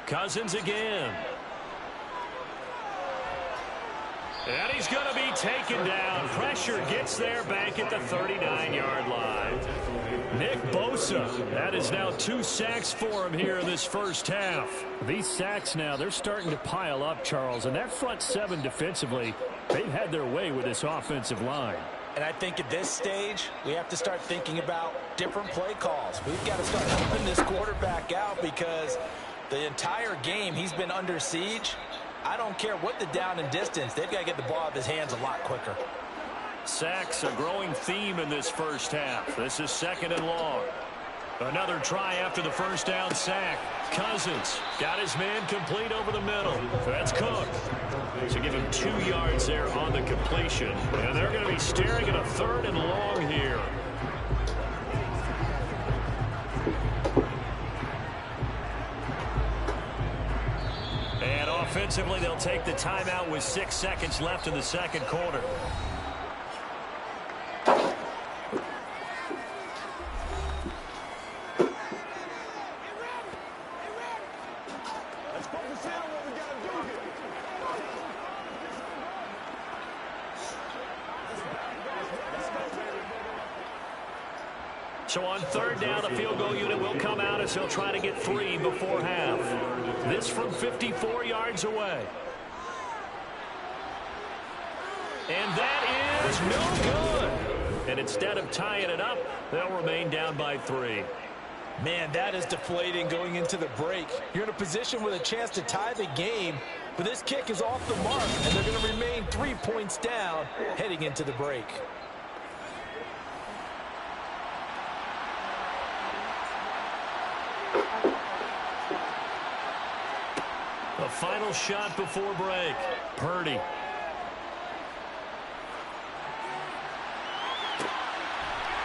Cousins again. And he's going to be taken down. Pressure gets there back at the 39-yard line. Nick Bosa, that is now 2 sacks for him here in this first half. These sacks now, they're starting to pile up, Charles. And that front seven defensively, they've had their way with this offensive line. And I think at this stage, we have to start thinking about different play calls. We've got to start helping this quarterback out because the entire game he's been under siege. I don't care what the down and distance. They've got to get the ball out of his hands a lot quicker. Sacks, a growing theme in this first half. This is 2nd and long. Another try after the first down sack. Cousins got his man complete over the middle. That's Cook. So give him 2 yards there on the completion. And they're going to be staring at a 3rd and long here. And offensively, they'll take the timeout with 6 seconds left in the second quarter. So on 3rd down, the field goal unit will come out as he'll try to get 3 before half. This from 54 yards away. And that is no good. And instead of tying it up, they'll remain down by 3. Man, that is deflating going into the break. You're in a position with a chance to tie the game, but this kick is off the mark, and they're going to remain 3 points down heading into the break. The final shot before break. Purdy.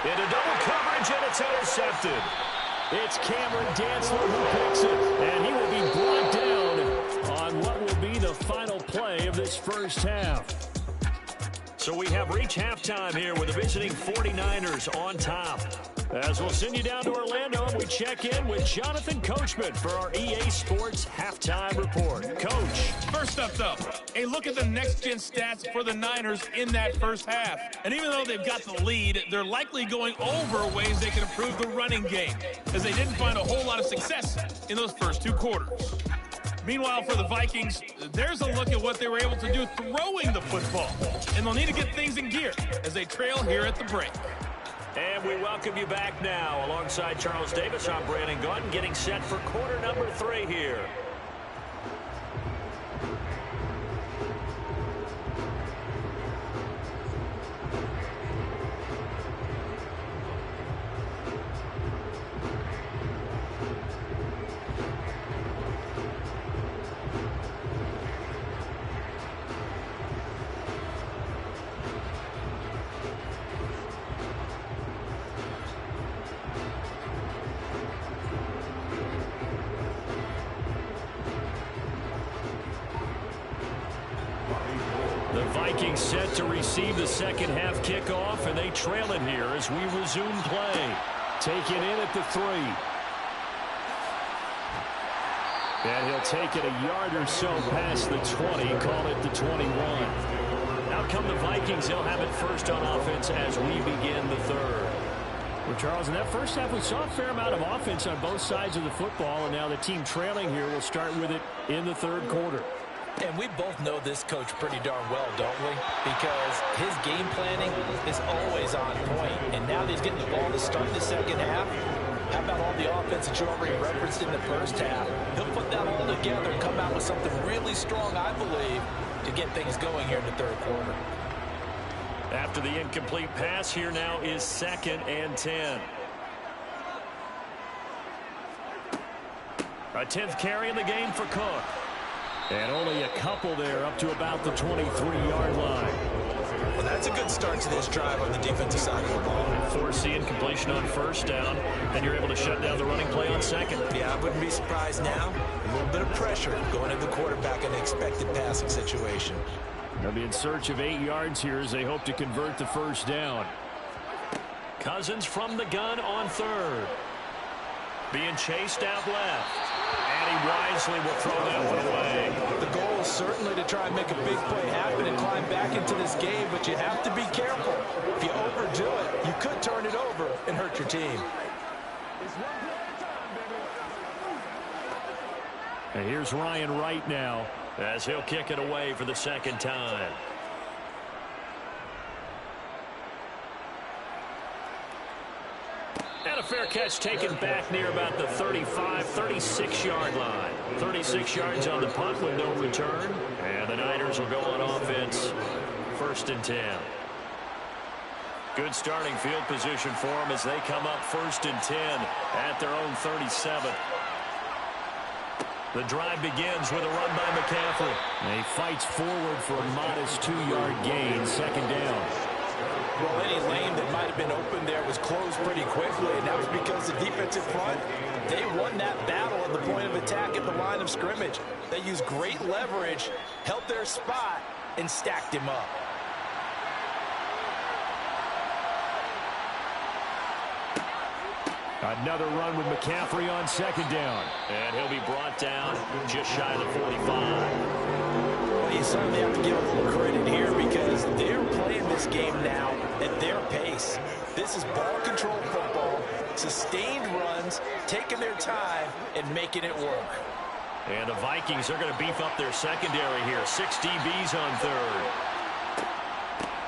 Into double coverage, and it's intercepted. It's Cameron Dantzler who picks it, and he will be brought down on what will be the final play of this first half. So we have reached halftime here with the visiting 49ers on top. As we'll send you down to Orlando, and we check in with Jonathan Coachman for our EA Sports Halftime Report. Coach. First up, though, a look at the next-gen stats for the Niners in that first half. And even though they've got the lead, they're likely going over ways they can improve the running game, as they didn't find a whole lot of success in those first 2 quarters. Meanwhile, for the Vikings, there's a look at what they were able to do throwing the football. And they'll need to get things in gear as they trail here at the break. And we welcome you back now. Alongside Charles Davis, I'm Brandon Gunn, getting set for quarter number 3 here. The Vikings set to receive the second half kickoff, and they trail it here as we resume play. Taken in at the 3. And he'll take it a yard or so past the 20, call it the 21. Out come the Vikings. They'll have it first on offense as we begin the 3rd. Well, Charles, in that first half, we saw a fair amount of offense on both sides of the football, and now the team trailing here will start with it in the 3rd quarter. And we both know this coach pretty darn well, don't we? Because his game planning is always on point. And now that he's getting the ball to start the second half, how about all the offense that you already referenced in the first half? He'll put that all together and come out with something really strong, I believe, to get things going here in the 3rd quarter. After the incomplete pass, here now is 2nd and 10. A 10th carry in the game for Cook. And only a couple there up to about the 23-yard line. Well, that's a good start to this drive on the defensive side of the ball. Force the incompletion on first down, and you're able to shut down the running play on second. Yeah, I wouldn't be surprised now. A little bit of pressure going at the quarterback in an expected passing situation. They'll be in search of 8 yards here as they hope to convert the first down. Cousins from the gun on 3rd. Being chased out left. And he wisely will throw that one away. The goal goal certainly to try and make a big play happen and climb back into this game, but you have to be careful. If you overdo it, you could turn it over and hurt your team. And here's Ryan Wright now as he'll kick it away for the second time. And a fair catch taken back near about the 35, 36-yard line. 36 yards on the punt with no return. And the Niners will go on offense, 1st and 10. Good starting field position for them as they come up 1st and 10 at their own 37. The drive begins with a run by McCaffrey. And he fights forward for a modest 2-yard gain, 2nd down. Well, any lane that might have been open there was closed pretty quickly, and that was because the defensive front, they won that battle at the point of attack at the line of scrimmage. They used great leverage, held their spot, and stacked him up. Another run with McCaffrey on 2nd down. And he'll be brought down just shy of the 45. Well, you certainly have to give a little credit here because they're playing this game now at their pace. This is ball control football, sustained runs, taking their time, and making it work. And the Vikings are going to beef up their secondary here. 6 DBs on 3rd.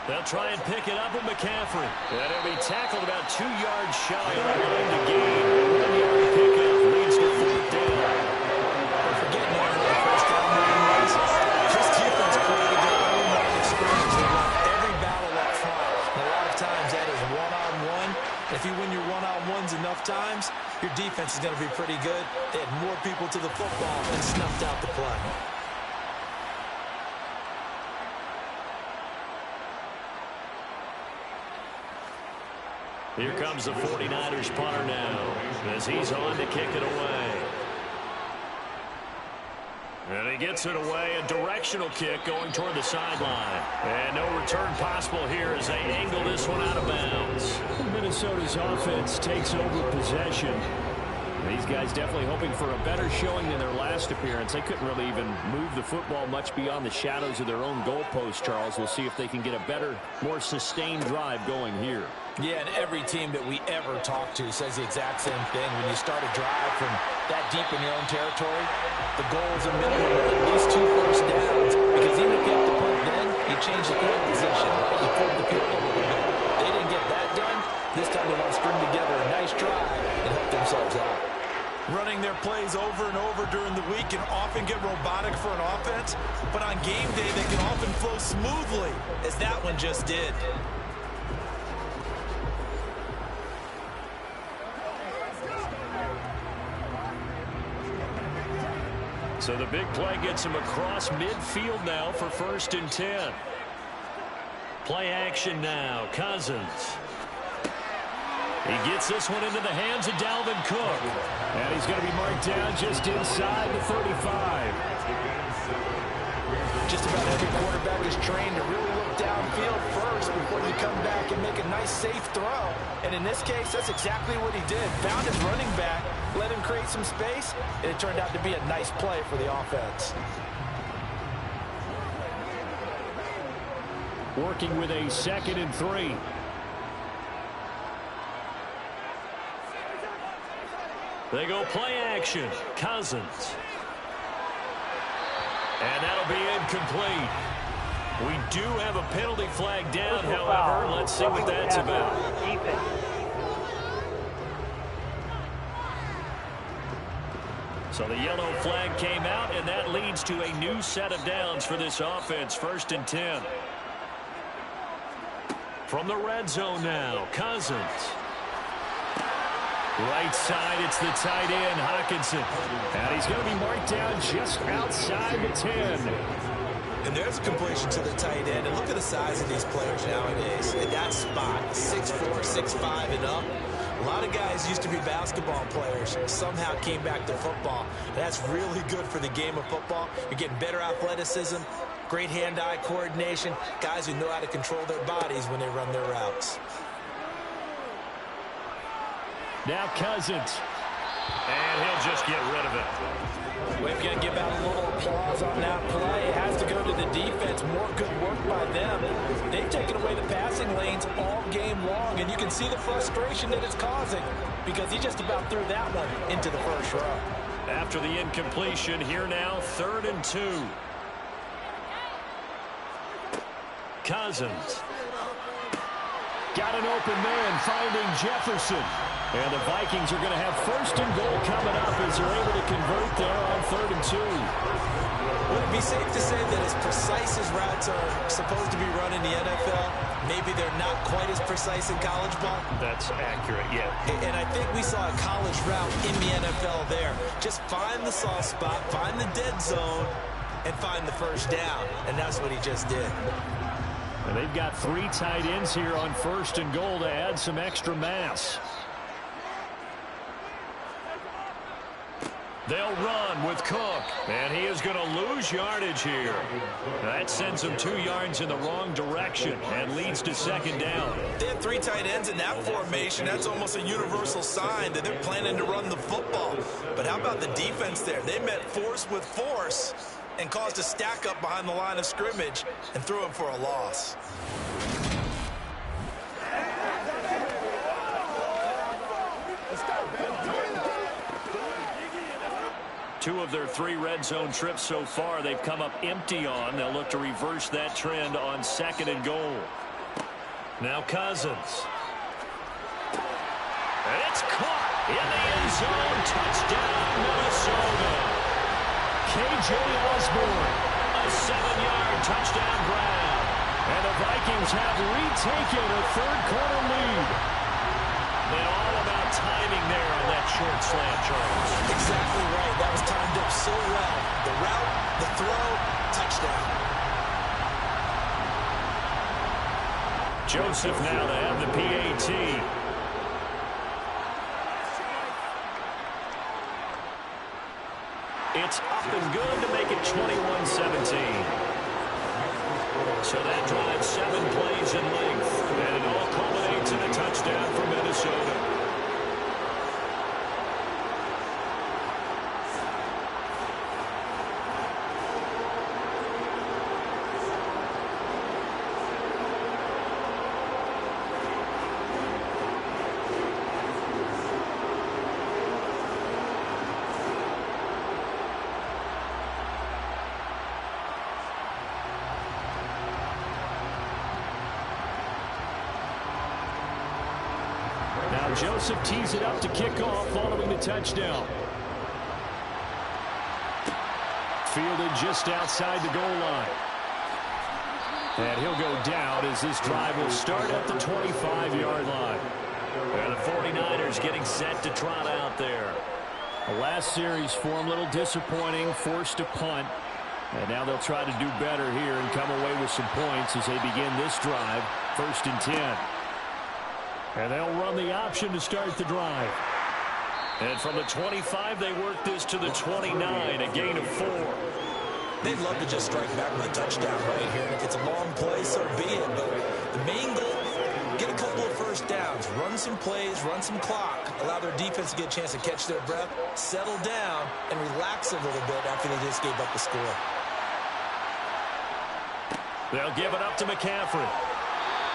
They'll try and pick it up with McCaffrey. And it'll be tackled about 2 yards shy of the line to gain. 1-yard pickup leads to 4th down. Don't forget now the first down line was. This defense created their own line of scrimmage. They won every battle up front. And a lot of times that is one-on-one. If you win your one-on-ones enough times, your defense is going to be pretty good. They had more people to the football and snuffed out the play. Here comes the 49ers punter now as he's on to kick it away. And he gets it away, a directional kick going toward the sideline. And no return possible here as they angle this one out of bounds. Minnesota's offense takes over possession. These guys definitely hoping for a better showing than their last appearance. They couldn't really even move the football much beyond the shadows of their own goalpost, Charles. We'll see if they can get a better, more sustained drive going here. Yeah, and every team that we ever talk to says the exact same thing. When you start a drive from that deep in your own territory, the goal is a minimum of at least 2 first downs. Because even if you have to punt then, you change the field position. You flip the field a little bit. They didn't get that done. This time they want to string together a nice drive and help themselves out. Running their plays over and over during the week can often get robotic for an offense, but on game day they can often flow smoothly, as that one just did. So the big play gets him across midfield now for 1st and 10. Play action now, Cousins. He gets this one into the hands of Dalvin Cook. And he's going to be marked down just inside the 35. Just about every quarterback is trained to really look downfield first before you come back and make a nice, safe throw. And in this case, that's exactly what he did. Found his running back, let him create some space, and it turned out to be a nice play for the offense. Working with a 2nd and 3. They go play action. Cousins. And that'll be incomplete. We do have a penalty flag down, however. Let's see what that's about. So the yellow flag came out, and that leads to a new set of downs for this offense. 1st and 10. From the red zone now, Cousins. Right side, it's the tight end, Hockenson. And he's going to be marked down just outside the 10. And there's a completion to the tight end. And look at the size of these players nowadays. At that spot, 6'4", 6'5", and up. A lot of guys used to be basketball players, somehow came back to football. That's really good for the game of football. You're getting better athleticism, great hand-eye coordination, guys who know how to control their bodies when they run their routes. Now Cousins. And he'll just get rid of it. We've got to give out a little applause on that play. It has to go to the defense. More good work by them. They've taken away the passing lanes all game long, and you can see the frustration that it's causing because he just about threw that one into the first row. After the incompletion, here now, 3rd and 2. Cousins. Got an open man, finding Jefferson. And the Vikings are going to have 1st and goal coming up as they're able to convert there on 3rd and 2. Would it be safe to say that as precise as routes are supposed to be run in the NFL, maybe they're not quite as precise in college ball? That's accurate, yeah. And I think we saw a college route in the NFL there. Just find the soft spot, find the dead zone, and find the first down. And that's what he just did. And they've got 3 tight ends here on 1st and goal to add some extra mass. They'll run with Cook, and he is going to lose yardage here. That sends him 2 yards in the wrong direction and leads to 2nd down. They have 3 tight ends in that formation. That's almost a universal sign that they're planning to run the football. But how about the defense there? They met force with force and caused a stack up behind the line of scrimmage and threw him for a loss. Two of their 3 red zone trips so far they've come up empty on. They'll look to reverse that trend on 2nd and goal. Now Cousins. And it's caught in the end zone. Touchdown, Minnesota. K.J. Osborne, a 7-yard touchdown grab. And the Vikings have retaken a 3rd-quarter lead. And all about timing there on that short slant, Charles. Exactly right. That was timed up so well. The route, the throw, touchdown. Joseph now to have the PAT. It's up and good to make it 21-17. So that drives 7 plays in length, and it all culminates in a touchdown for Minnesota. Joseph tees it up to kick off following the touchdown. Fielded just outside the goal line. And he'll go down as this drive will start at the 25-yard line. And the 49ers getting set to trot out there. The last series for him, a little disappointing, forced to punt. And now they'll try to do better here and come away with some points as they begin this drive, 1st and 10. And they'll run the option to start the drive. And from the 25, they work this to the 29, a gain of 4. They'd love to just strike back with a touchdown right here. And if it's a long play, so be it. But the main goal, get a couple of first downs, run some plays, run some clock, allow their defense to get a chance to catch their breath, settle down, and relax a little bit after they just gave up the score. They'll give it up to McCaffrey.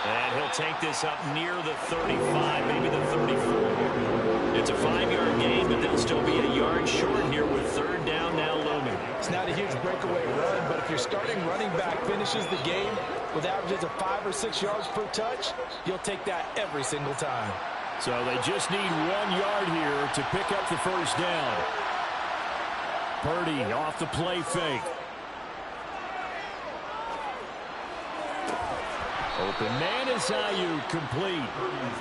And he'll take this up near the 35, maybe the 34. It's a 5-yard gain, but they'll still be a yard short here with 3rd down now looming. It's not a huge breakaway run, but if your starting running back finishes the game with averages of 5 or 6 yards per touch, you'll take that every single time. So they just need 1 yard here to pick up the first down. Purdy off the play fake. Open man is Ayuk, complete.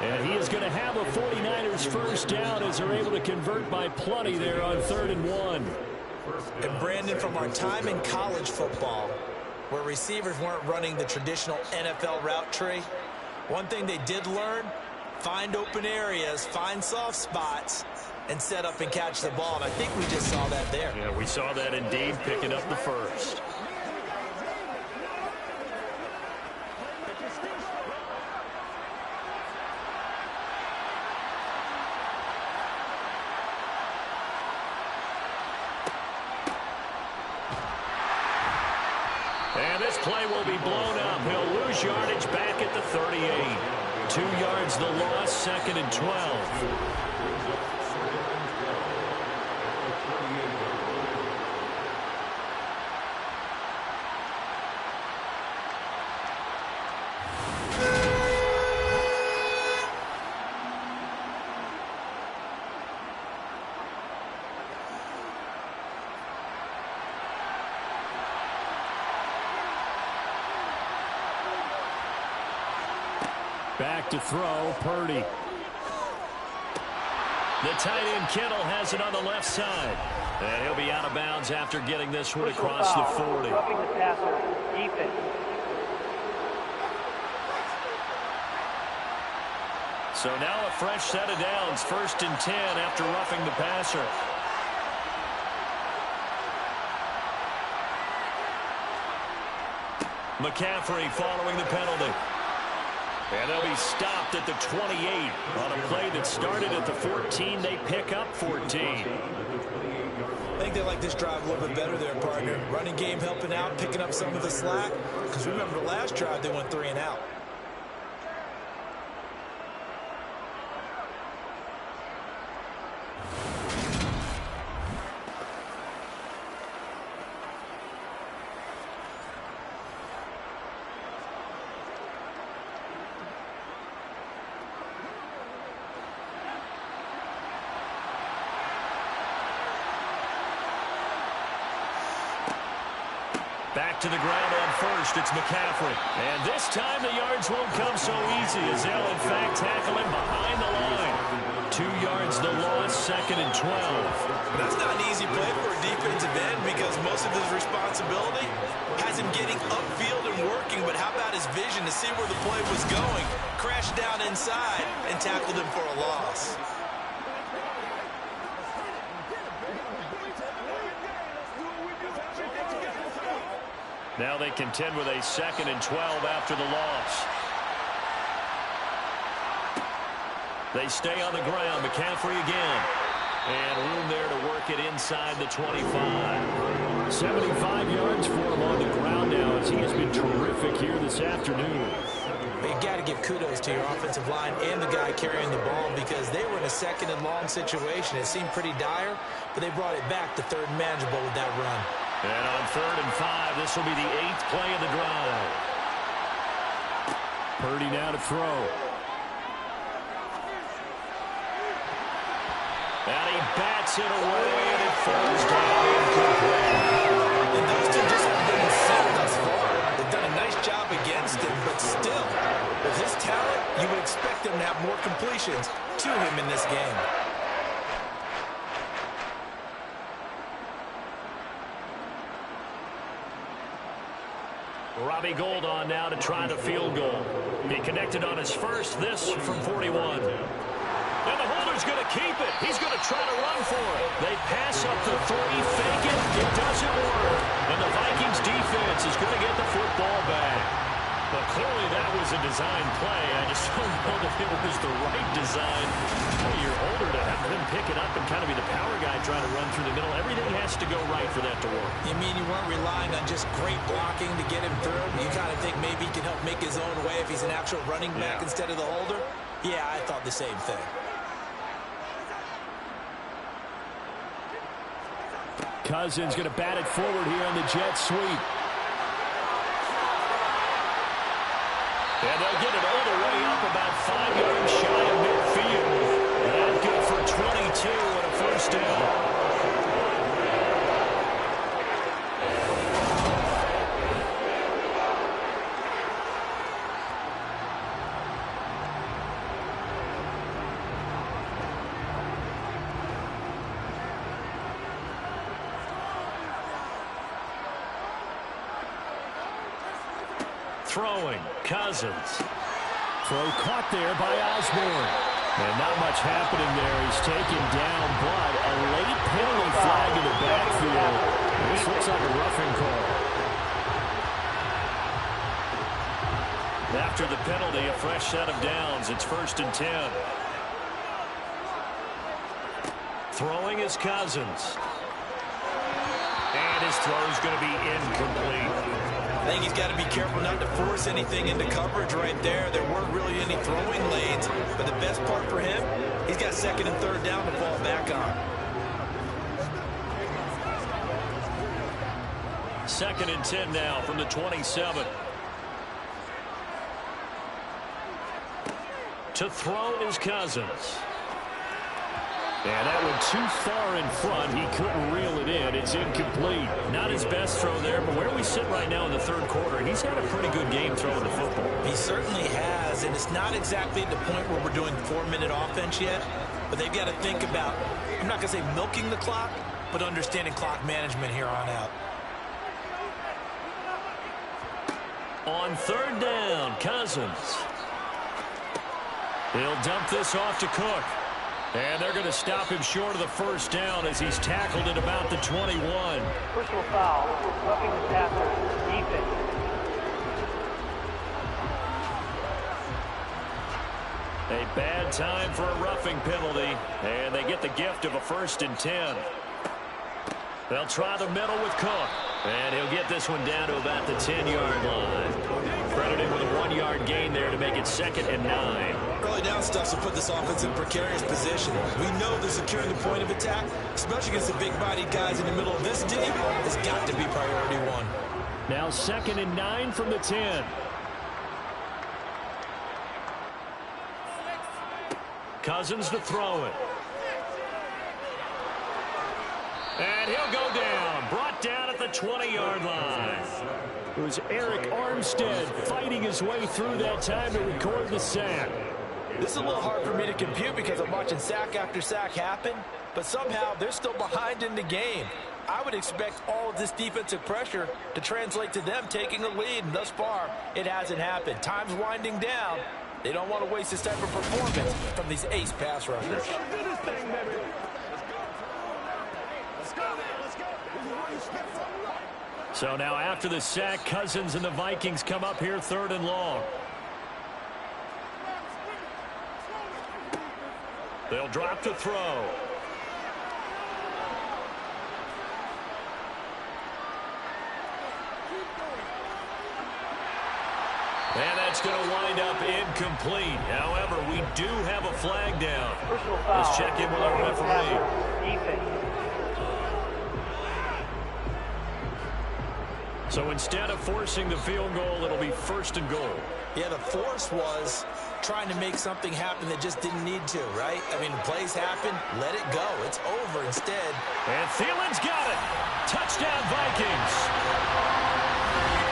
And he is going to have a 49ers first down as they're able to convert by plenty there on 3rd and 1. And Brandon, from our time in college football, where receivers weren't running the traditional NFL route tree, one thing they did learn, find open areas, find soft spots, and set up and catch the ball. And I think we just saw that there. Yeah, we saw that indeed, picking up the first. play will be blown up. He'll lose yardage back at the 38. 2 yards the loss, 2nd and 12. Back to throw, Purdy. The tight end Kittle has it on the left side. And he'll be out of bounds after getting this one across the 40. Roughing the passer, defense. So now a fresh set of downs, 1st and 10 after roughing the passer. McCaffrey following the penalty. And they'll be stopped at the 28 on a play that started at the 14. They pick up 14. I think they like this drive a little bit better there, partner. Running game helping out, picking up some of the slack. Because remember, the last drive they went 3 and out. Back to the ground on first. It's McCaffrey. And this time the yards won't come so easy as they'll, in fact, tackle him behind the line. 2 yards the loss, 2nd and 12. That's not an easy play for a defensive end because most of his responsibility has him getting upfield and working. But how about his vision to see where the play was going, crashed down inside, and tackled him for a loss. Now they contend with a 2nd and 12 after the loss. They stay on the ground. McCaffrey again. And room there to work it inside the 25. 75 yards for him on the ground now as he has been terrific here this afternoon. You've got to give kudos to your offensive line and the guy carrying the ball because they were in a 2nd and long situation. It seemed pretty dire, but they brought it back to 3rd and manageable with that run. And on 3rd and 5, this will be the 8th play of the drive. Purdy now to throw. And he bats it away, and it falls down incomplete. And those two just haven't been set thus far. They've done a nice job against him, but still, with his talent, you would expect him to have more completions to him in this game. Robbie Gould on now to try the field goal. He connected on his first, this from 41. And the holder's going to keep it. He's going to try to run for it. They pass up the 3, fake it. It doesn't work. And the Vikings defense is going to get the football back. But clearly that was a design play. I just don't know if it was the right design for your holder to have him pick it up and kind of be the power guy trying to run through the middle. Everything has to go right for that to work. You mean you weren't relying on just great blocking to get him through? You kind of think maybe he can help make his own way if he's an actual running back instead of the holder? Yeah, I thought the same thing. Cousins going to bat it forward here on the jet sweep. And they'll get it all the way up about 5 yards shy of midfield. And good for 22 and a first down. Throwing, Cousins. Throw caught there by Osborne. And not much happening there. He's taken down, but a late penalty flag in the backfield. This looks like a roughing call. After the penalty, a fresh set of downs. It's 1st and 10. Throwing is Cousins. And his throw is going to be incomplete. I think he's got to be careful not to force anything into coverage right there. There weren't really any throwing lanes, but the best part for him, he's got second and third down to fall back on. Second and 10 now from the 27. To throw is Cousins. And that went too far in front. He couldn't reel it in. It's incomplete. Not his best throw there, but where we sit right now in the third quarter, he's had a pretty good game throwing the football. He certainly has, and it's not exactly at the point where we're doing 4-minute offense yet, but they've got to think about, I'm not going to say milking the clock, but understanding clock management here on out. On third down, Cousins. He'll dump this off to Cook. And they're going to stop him short of the first down as he's tackled at about the 21. Personal foul, roughing the passer, defense. A bad time for a roughing penalty. And they get the gift of a 1st and 10. They'll try the middle with Cook. And he'll get this one down to about the 10-yard line. Credited with a 1-yard gain there to make it 2nd and 9. Early down stuff will put this offense in precarious position. We know that securing the point of attack, especially against the big-bodied guys in the middle of this team, has got to be priority one. Now 2nd and 9 from the 10. Cousins to throw it. And he'll go down. Brought down at the 20-yard line. It was Eric Armstead fighting his way through that time to record the sack. This is a little hard for me to compute because I'm watching sack after sack happen, but somehow they're still behind in the game. I would expect all of this defensive pressure to translate to them taking a lead, and thus far, it hasn't happened. Time's winding down. They don't want to waste this type of performance from these ace pass rushers. So now after the sack, Cousins and the Vikings come up here 3rd and long. They'll drop to throw. And that's going to wind up incomplete. However, we do have a flag down. Let's check in with our referee. Defense. So instead of forcing the field goal, it'll be 1st and goal. Yeah, the force was trying to make something happen that just didn't need to, right? I mean, plays happen, let it go. It's over instead. And Thielen's got it. Touchdown, Vikings.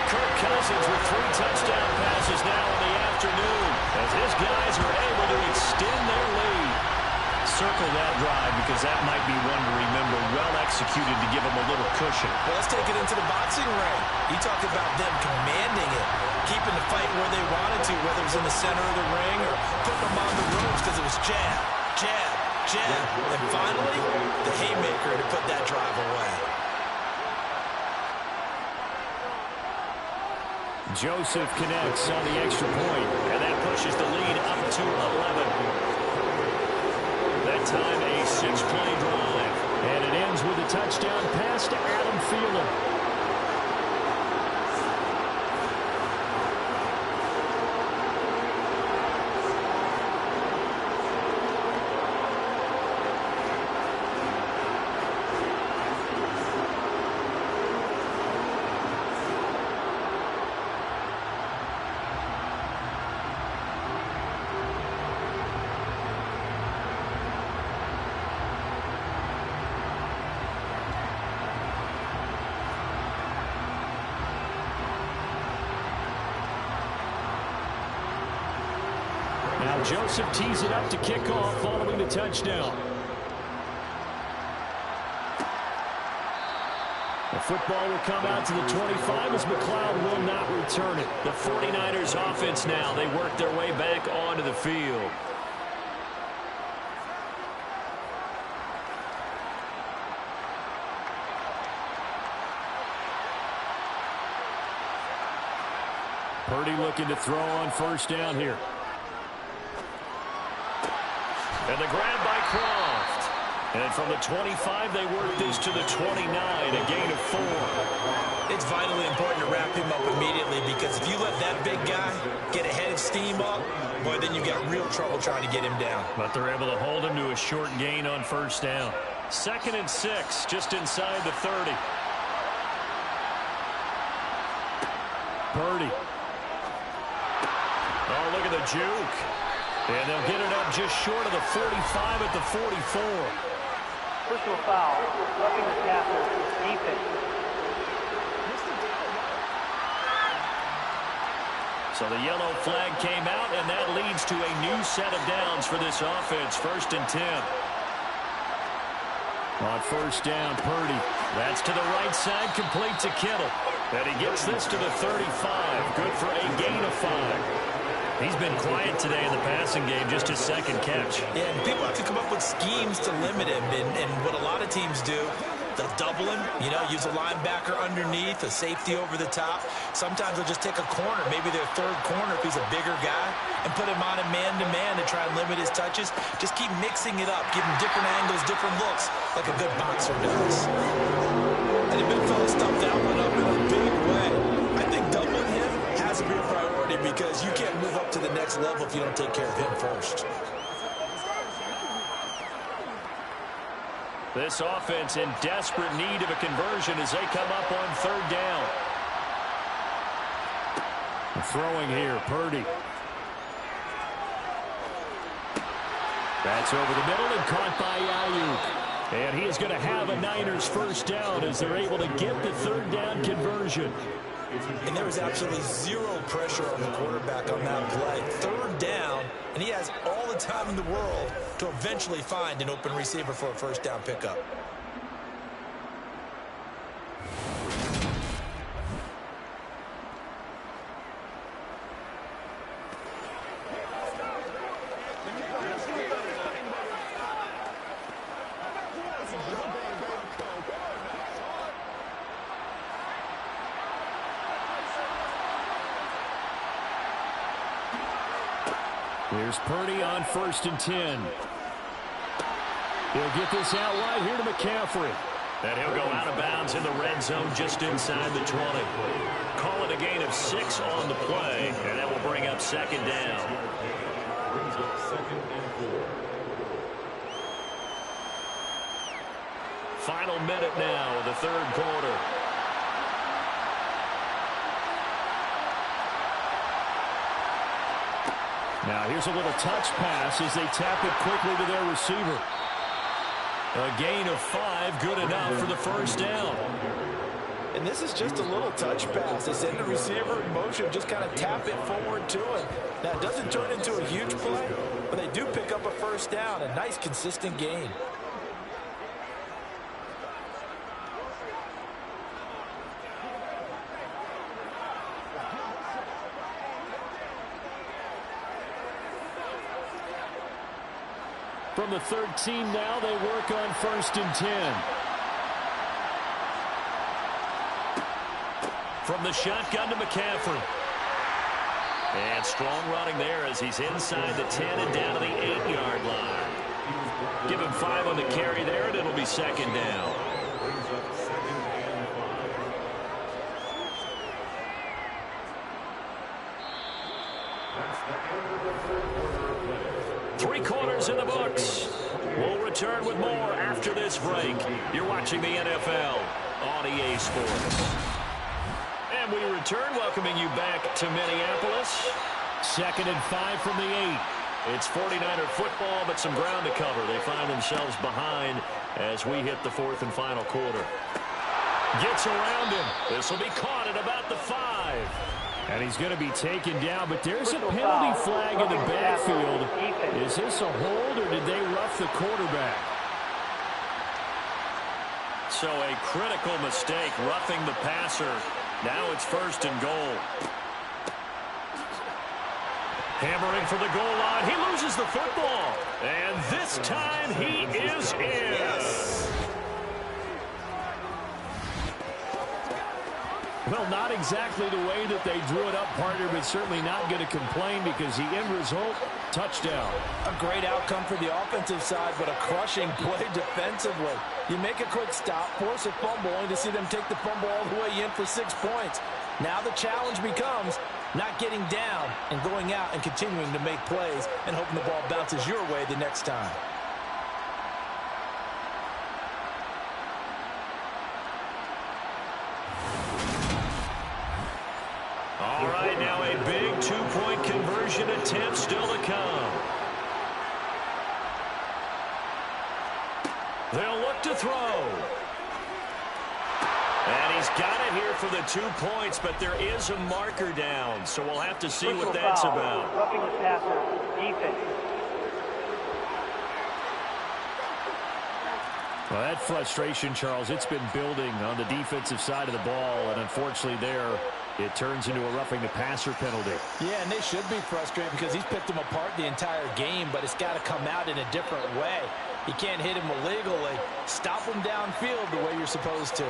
Kirk Cousins with 3 touchdown passes now in the afternoon as his guys are able to extend their lead. Circle that drive because that might be one to remember. Well executed to give them a little cushion. Well, let's take it into the boxing ring. You talk about them commanding it, keeping the fight where they wanted to, whether it was in the center of the ring or putting them on the ropes because it was jab, jab, jab. And finally, the haymaker to put that drive away. Joseph connects on the extra point, and that pushes the lead up to 11. That time a 6-play drive, and it ends with a touchdown pass to Adam Thielen. Now Joseph tees it up to kick off following the touchdown. The football will come out to the 25 as McLeod will not return it. The 49ers offense now, they work their way back onto the field. Purdy looking to throw on 1st down here. And the grab by Croft. And from the 25, they work this to the 29, a gain of 4. It's vitally important to wrap him up immediately, because if you let that big guy get a head of steam up, boy, then you've got real trouble trying to get him down. But they're able to hold him to a short gain on first down. 2nd and 6, just inside the 30. Purdy. Oh, look at the juke. And they'll get it up just short of the 45 at the 44. Personal foul. Roughing the passer. Defense. So the yellow flag came out, and that leads to a new set of downs for this offense. 1st and 10. On first down, Purdy. That's to the right side, complete to Kittle. And he gets this to the 35. Good for a gain of 5. He's been quiet today in the passing game, just his 2nd catch. Yeah, and people have to come up with schemes to limit him. And what a lot of teams do, they'll double him, use a linebacker underneath, a safety over the top. Sometimes they'll just take a corner, maybe their 3rd corner if he's a bigger guy, and put him on a man-to-man to try and limit his touches. Just keep mixing it up, give him different angles, different looks, like a good boxer does. And the big fella stuffed that one up in a big way. I think doubling him has to be a priority, because you can't move up to the next level if you don't take care of him first. This offense in desperate need of a conversion as they come up on 3rd down. Throwing here, Purdy. That's over the middle and caught by Ayuk. And he is going to have a Niners first down as they're able to get the 3rd down conversion. And there was absolutely zero pressure on the quarterback on that play. 3rd down, and he has all the time in the world to eventually find an open receiver for a first down pickup. Here's Purdy on 1st and 10. He'll get this out wide here to McCaffrey. And he'll go out of bounds in the red zone just inside the 20. Call it a gain of 6 on the play, and that will bring up 2nd down. Final minute now of the 3rd quarter. Now here's a little touch pass as they tap it quickly to their receiver. A gain of 5, good enough for the first down. And this is just a little touch pass. They send the receiver in motion, just kind of tap it forward to him. Now it doesn't turn into a huge play, but they do pick up a first down. A nice, consistent gain. From the 13 now, they work on 1st and 10. From the shotgun to McCaffrey. And strong running there as he's inside the 10 and down to the 8-yard line. Give him 5 on the carry there, and it'll be 2nd down. Three quarters in the books. We'll return with more after this break. You're watching the NFL on EA Sports. And we return, welcoming you back to Minneapolis. 2nd and 5 from the 8. It's 49er football, but some ground to cover. They find themselves behind as we hit the 4th and final quarter. Gets around him. This will be caught at about the 5. And he's going to be taken down, but there's a penalty flag in the backfield. Is this a hold, or did they rough the quarterback? So a critical mistake, roughing the passer. Now it's 1st and goal. Hammering for the goal line. He loses the football. And this time he is in. Yes. Well, not exactly the way that they drew it up, partner, but certainly not going to complain because the end result, touchdown. A great outcome for the offensive side, but a crushing play defensively. You make a quick stop, force a fumble, only to see them take the fumble all the way in for 6 points. Now the challenge becomes not getting down and going out and continuing to make plays and hoping the ball bounces your way the next time. All right, now a big two-point conversion attempt still to come. They'll look to throw. And he's got it here for the 2 points, but there is a marker down, so we'll have to see what that's about. Roughing the passer, defense. Well, that frustration, Charles, it's been building on the defensive side of the ball, and unfortunately there, it turns into a roughing the passer penalty. Yeah, and they should be frustrated because he's picked them apart the entire game, but it's got to come out in a different way. You can't hit him illegally. Stop him downfield the way you're supposed to.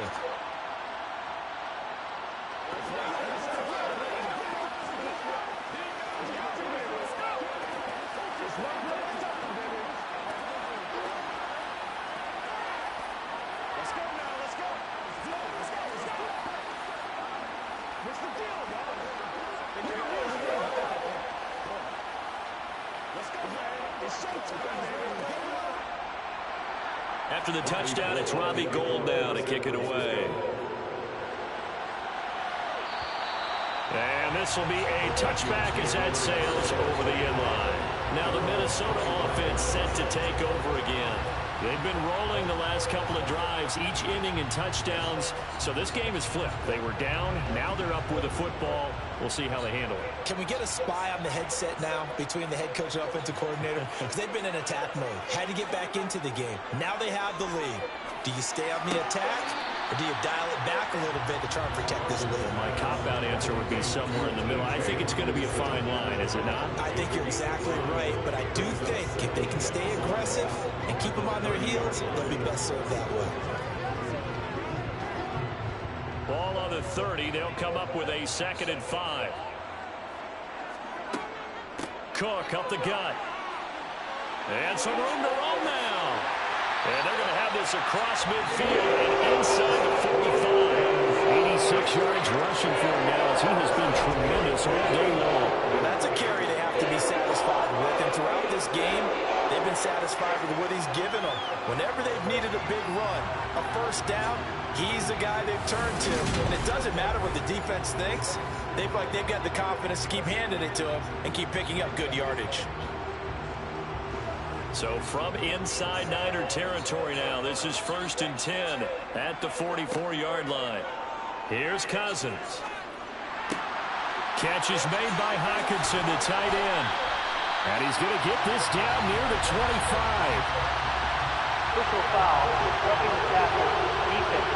After the touchdown, it's Robbie Gould now to kick it away. And this will be a touchback as that sails over the end line. Now the Minnesota offense set to take over again. They've been rolling the last couple of drives, each inning in touchdowns. So this game is flipped. They were down. Now they're up with a football. We'll see how they handle it. Can we get a spy on the headset now between the head coach and offensive coordinator? Because they've been in attack mode. Had to get back into the game. Now they have the lead. Do you stay on the attack, or do you dial it back a little bit to try and protect this lead? My cop-out answer would be somewhere in the middle. I think it's going to be a fine line, is it not? I think you're exactly right, but I do think if they can stay aggressive and keep them on their heels, they'll be best served that way. Ball on the 30. They'll come up with a 2nd and 5. Cook up the gut. And some room to roam now. And they're going to have this across midfield and inside the 45. 86 yards rushing for him now as he has been tremendous all day long. That's a carry they have to be satisfied with. And throughout this game, they've been satisfied with what he's given them. Whenever they've needed a big run, a first down, he's the guy they've turned to. And it doesn't matter what the defense thinks. They've got the confidence to keep handing it to him and keep picking up good yardage. So from inside Niner territory now, this is 1st and 10 at the 44-yard line. Here's Cousins. Catch is made by Hockenson, the tight end. And he's going to get this down near the 25. Personal foul, roughing the passer, defense.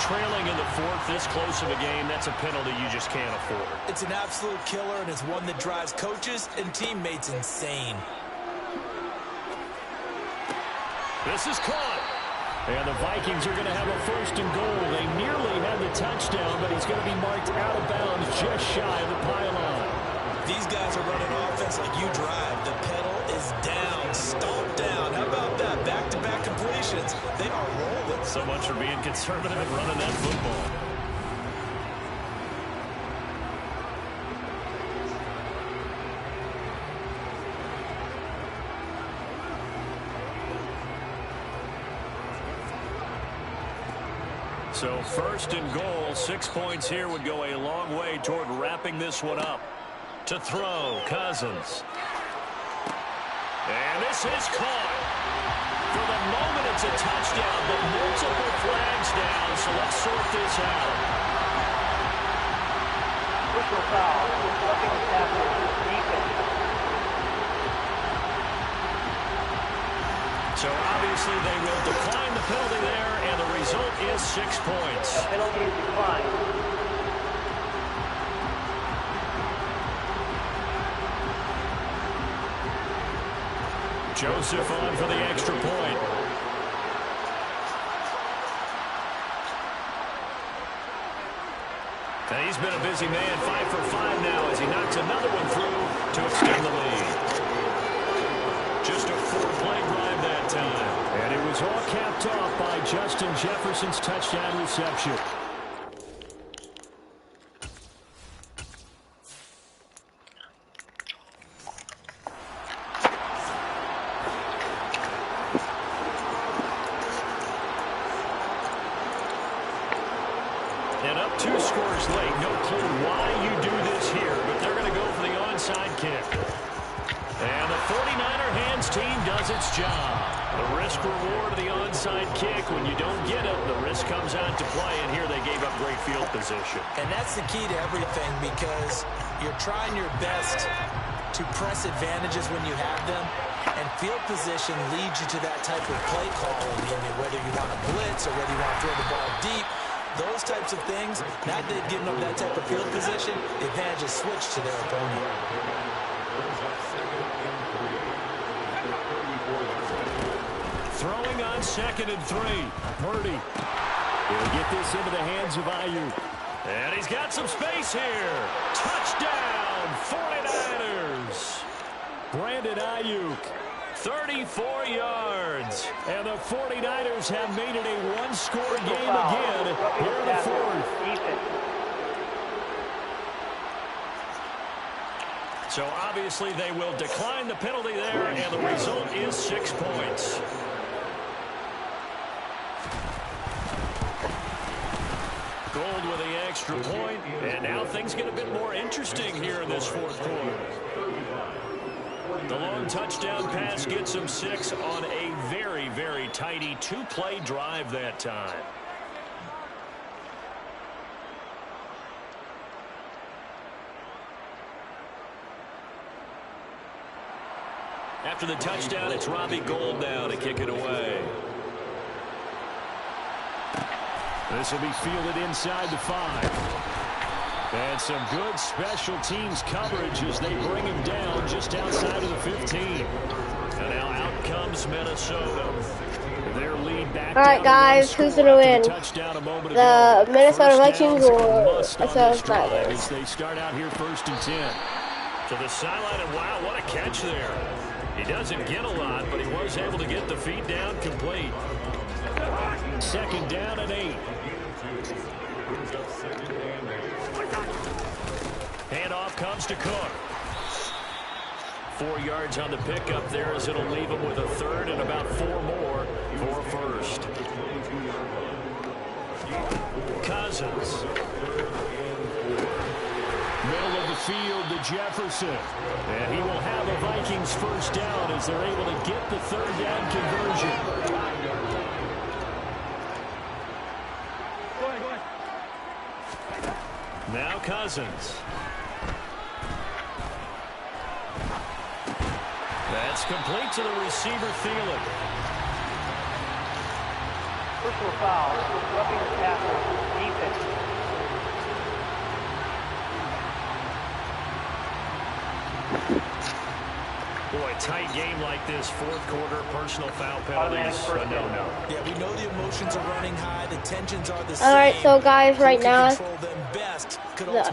Trailing in the 4th, this close of a game, that's a penalty you just can't afford. It's an absolute killer, and it's one that drives coaches and teammates insane. This is caught. And the Vikings are going to have a 1st and goal. They nearly had the touchdown, but he's going to be marked out of bounds just shy of the pylon. These guys are running offense like you drive. The pedal is down, stomp down. How about that? Back-to-back completions. They are rolling. So much for being conservative and running that football. So 1st and goal, 6 points here would go a long way toward wrapping this one up. To throw, Cousins. And this is caught. For the moment, it's a touchdown, but multiple flags down, so let's sort this out. Personal foul, roughing the passer, defense. So obviously they will decline the penalty there, and the result is 6 points. The penalty is declined. Joseph on for the extra point. And he's been a busy man, 5 for 5 now as he knocks another one through to extend the lead. Just a 4-play drive that time. And it was all capped off by Justin Jefferson's touchdown reception. And up 2 scores late. No clue why you do this here, but they're going to go for the onside kick. And the 49er hands team does its job. The risk reward of the onside kick. When you don't get it, the risk comes out to play, and here they gave up great field position. And that's the key to everything, because you're trying your best to press advantages when you have them, and field position leads you to that type of play calling. I mean, whether you want to blitz or whether you want to throw the ball deep, those types of things, now that they've given up that type of field position, the advantage is switched to their opponent. Throwing on 2nd and 3. Purdy. He'll get this into the hands of Ayuk. And he's got some space here. Touchdown, 49ers. Brandon Ayuk, 34 yards. And the 49ers have made it a one-score game again here in the 4th. So obviously they will decline the penalty there, and the result is 6 points. Gold with the extra point, and now things get a bit more interesting here in this 4th quarter. The long touchdown pass gets him 6 on a very, very tidy 2-play drive that time. After the touchdown, it's Robbie Gould now to kick it away. This will be fielded inside the 5. And some good special teams coverage as they bring him down just outside of the 15. And now out comes Minnesota. Their lead back. All right, guys, who's going to win? The Minnesota Vikings or the Niners? They start out here 1st and 10. To the sideline, and wow, what a catch there. He doesn't get a lot, but he was able to get the feet down complete. 2nd down and 8. Handoff comes to Cook. 4 yards on the pickup there as it'll leave him with a 3rd and about 4 more for 1st. Cousins. Middle of the field to Jefferson. And he will have a Vikings 1st down as they're able to get the 3rd down conversion. Now Cousins. That's complete to the receiver, Thielen. Personal foul, roughing the passer, defense. Boy, tight game like this, 4th quarter, personal foul penalties, a no-no. Yeah, we know the emotions are running high, the tensions are the same. All right, so guys, right now, best,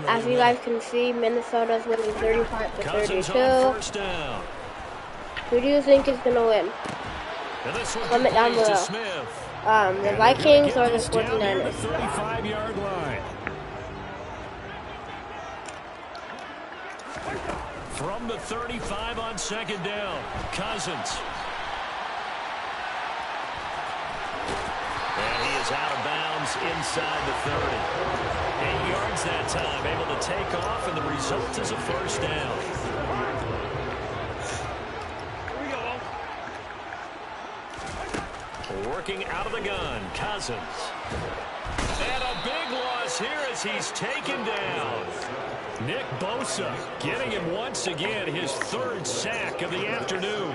as you guys can see, Minnesota's winning 35 to 32. Who do you think is going to win? Comment down below. The Vikings or the 49ers? 35-yard line. From the 35 on 2nd down, Cousins. And he is out of bounds inside the 30. 8 yards that time, able to take off, and the result is a 1st down. Working out of the gun, Cousins. And a big loss here as he's taken down. Nick Bosa getting him once again, his 3rd sack of the afternoon.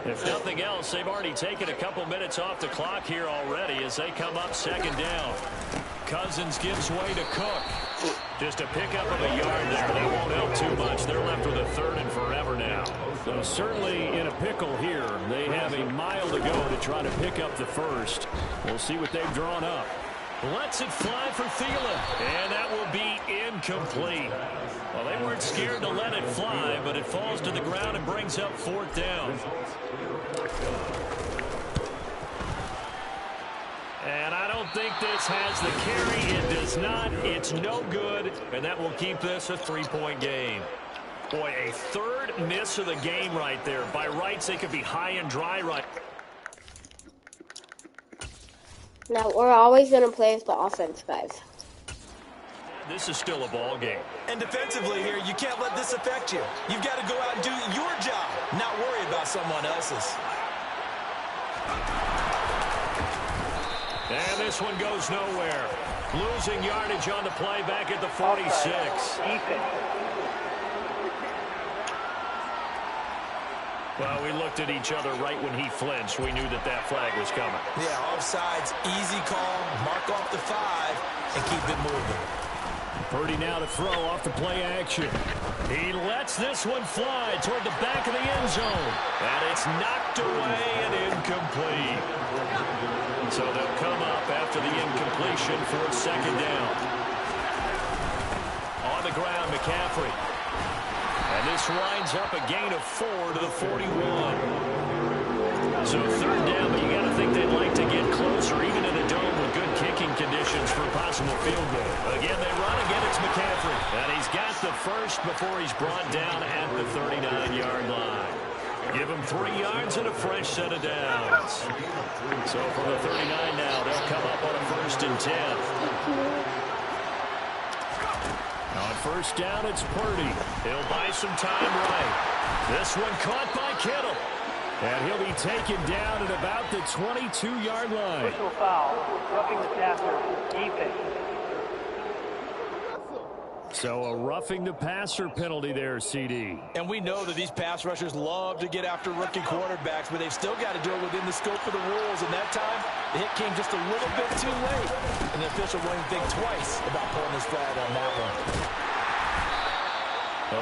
If nothing else, they've already taken a couple minutes off the clock here already as they come up 2nd down. Cousins gives way to Cook. Just a pickup of a yard there. That won't help too much. They're left with a 3rd and forever now. So certainly in a pickle here. They have a mile to go to try to pick up the 1st. We'll see what they've drawn up. Lets it fly for Thielen. And that will be incomplete. Well, they weren't scared to let it fly, but it falls to the ground and brings up 4th down. And I don't think this has the carry. It does not. It's no good. And that will keep this a 3-point game. Boy, a 3rd miss of the game right there. By rights, they could be high and dry right. Now, we're always going to play as the offense, guys. This is still a ball game. And defensively here, you can't let this affect you. You've got to go out and do your job, not worry about someone else's. And this one goes nowhere. Losing yardage on the play back at the 46. Well, we looked at each other right when he flinched. We knew that that flag was coming. Yeah, offsides, easy call, mark off the 5, and keep it moving. Purdy now to throw off the play action. He lets this one fly toward the back of the end zone. And it's knocked away and incomplete. So they'll come up after the incompletion for a 2nd down. On the ground, McCaffrey. And this winds up a gain of 4 to the 41. So 3rd down, but you got to think they'd like to get closer, even in a dome with good kicking conditions for a possible field goal. Again, they run again. It's McCaffrey. And he's got the first before he's brought down at the 39-yard line. Give him 3 yards and a fresh set of downs. So from the 39 now, they'll come up on a 1st and 10. On 1st down, it's Purdy. He'll buy some time right. This one caught by Kittle. And he'll be taken down at about the 22-yard line. Personal foul, roughing the passer, defense. So a roughing the passer penalty there, CD. And we know that these pass rushers love to get after rookie quarterbacks, but they've still got to do it within the scope of the rules. And that time, the hit came just a little bit too late. And the official won't even think twice about pulling his flag on that one.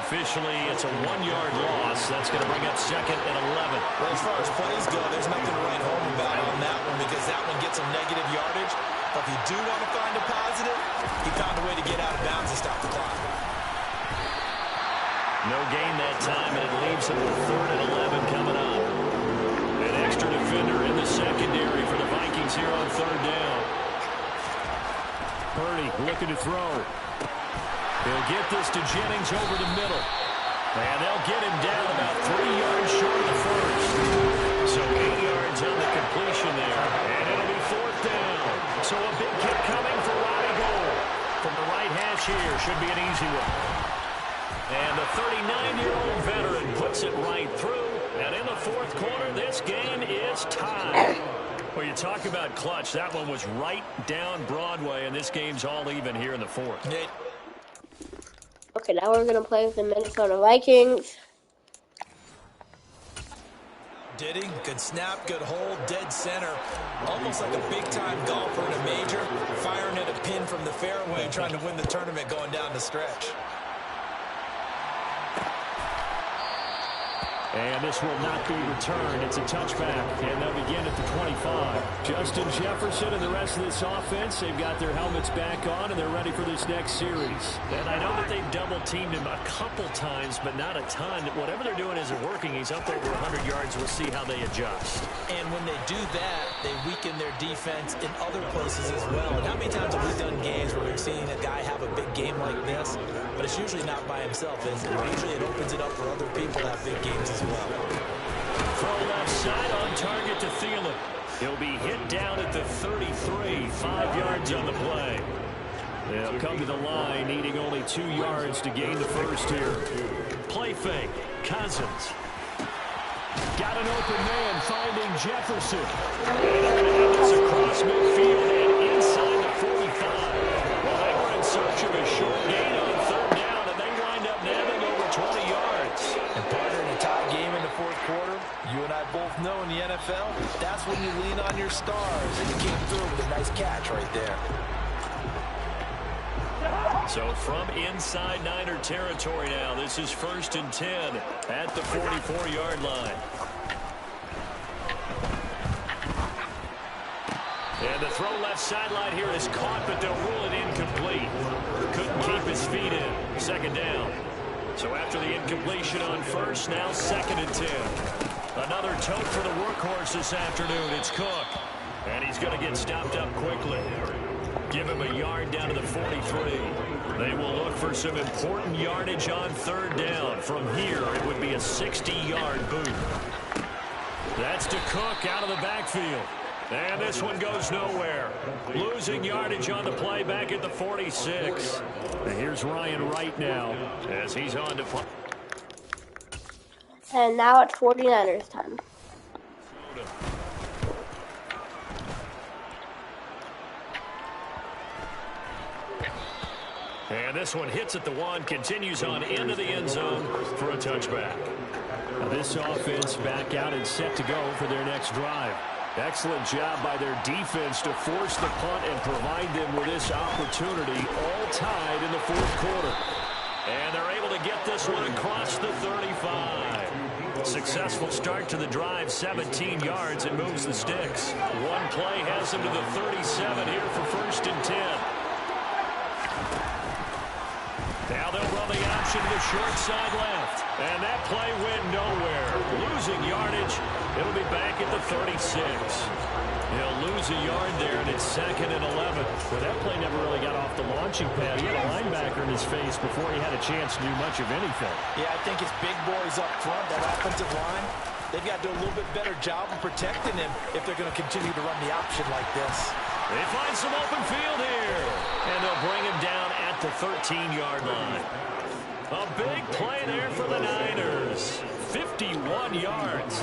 Officially, it's a 1-yard loss. That's going to bring up 2nd and 11. Well, as far as plays go, there's nothing to write home about on that one because that one gets some negative yardage. But if you do want to find a positive, he found a way to get out of bounds and stop the clock. No gain that time, and it leaves him with 3rd and 11 coming up. An extra defender in the secondary for the Vikings here on 3rd down. Purdy looking to throw. He'll get this to Jennings over the middle. And they'll get him down about 3 yards short of the first. So 8 yards on the completion there. And it'll be 4th down. So a big kick coming for Roddy Gold. From the right hash here. Should be an easy one. And the 39-year-old veteran puts it right through. And in the 4th quarter, this game is tied. Well, you talk about clutch. That one was right down Broadway, and this game's all even here in the 4th. Okay, now we're going to play with the Minnesota Vikings. Did he? Good snap, good hold, dead center. Almost like a big-time golfer in a major, firing at a pin from the fairway, trying to win the tournament going down the stretch. And this will not be returned. It's a touchback, and they'll begin at the 25. Justin Jefferson and the rest of this offense, they've got their helmets back on, and they're ready for this next series. And I know that they've double-teamed him a couple times, but not a ton. Whatever they're doing isn't working. He's up over 100 yards. We'll see how they adjust. And when they do that, they weaken their defense in other places as well. And how many times have we done games where we've seen a guy have a big game like this, but it's usually not by himself, is it? Usually it opens it up for other people to have big games as well. Throw left side on target to Thielen. He'll be hit down at the 33, 5 yards on the play. They'll come to the line, needing only 2 yards to gain the first here. Play fake, Cousins. Got an open man, finding Jefferson. It's across midfield and inside the 45. Well, they were in search of a short gain on 3rd down, and they wind up nabbing over 20 yards. And partner, in a tie game in the 4th quarter, you and I both know in the NFL, that's when you lean on your stars. And you came through with a nice catch right there. So from inside Niner territory now, this is 1st and 10 at the 44-yard line. And the throw left sideline here is caught, but they'll rule it incomplete. Couldn't keep his feet in. Second down. So after the incompletion on first, now 2nd and 10. Another tote for the workhorse this afternoon. It's Cook. And he's going to get stopped up quickly. Give him a yard down to the 43. They will look for some important yardage on 3rd down. From here, it would be a 60-yard boot. That's to Cook out of the backfield. And this one goes nowhere. Losing yardage on the play back at the 46. And here's Ryan Wright now as he's on to play. And now it's 49ers time. And this one hits at the 1, continues on into the end zone for a touchback. Now this offense back out and set to go for their next drive. Excellent job by their defense to force the punt and provide them with this opportunity, all tied in the 4th quarter. And they're able to get this one across the 35. Successful start to the drive, 17 yards, and moves the sticks. One play has them to the 37 here for 1st and 10. Now they'll run the option to the short side left. And that play went nowhere. Losing yardage. It'll be back at the 36. He'll lose a yard there, and it's 2nd and 11. Well, that play never really got off the launching pad. He had a linebacker in his face before he had a chance to do much of anything. Yeah, I think it's big boys up front, that offensive line. They've got to do a little bit better job of protecting him if they're going to continue to run the option like this. They find some open field here. And they'll bring him down at the 13-yard line. A big play there for the Niners. 51 yards.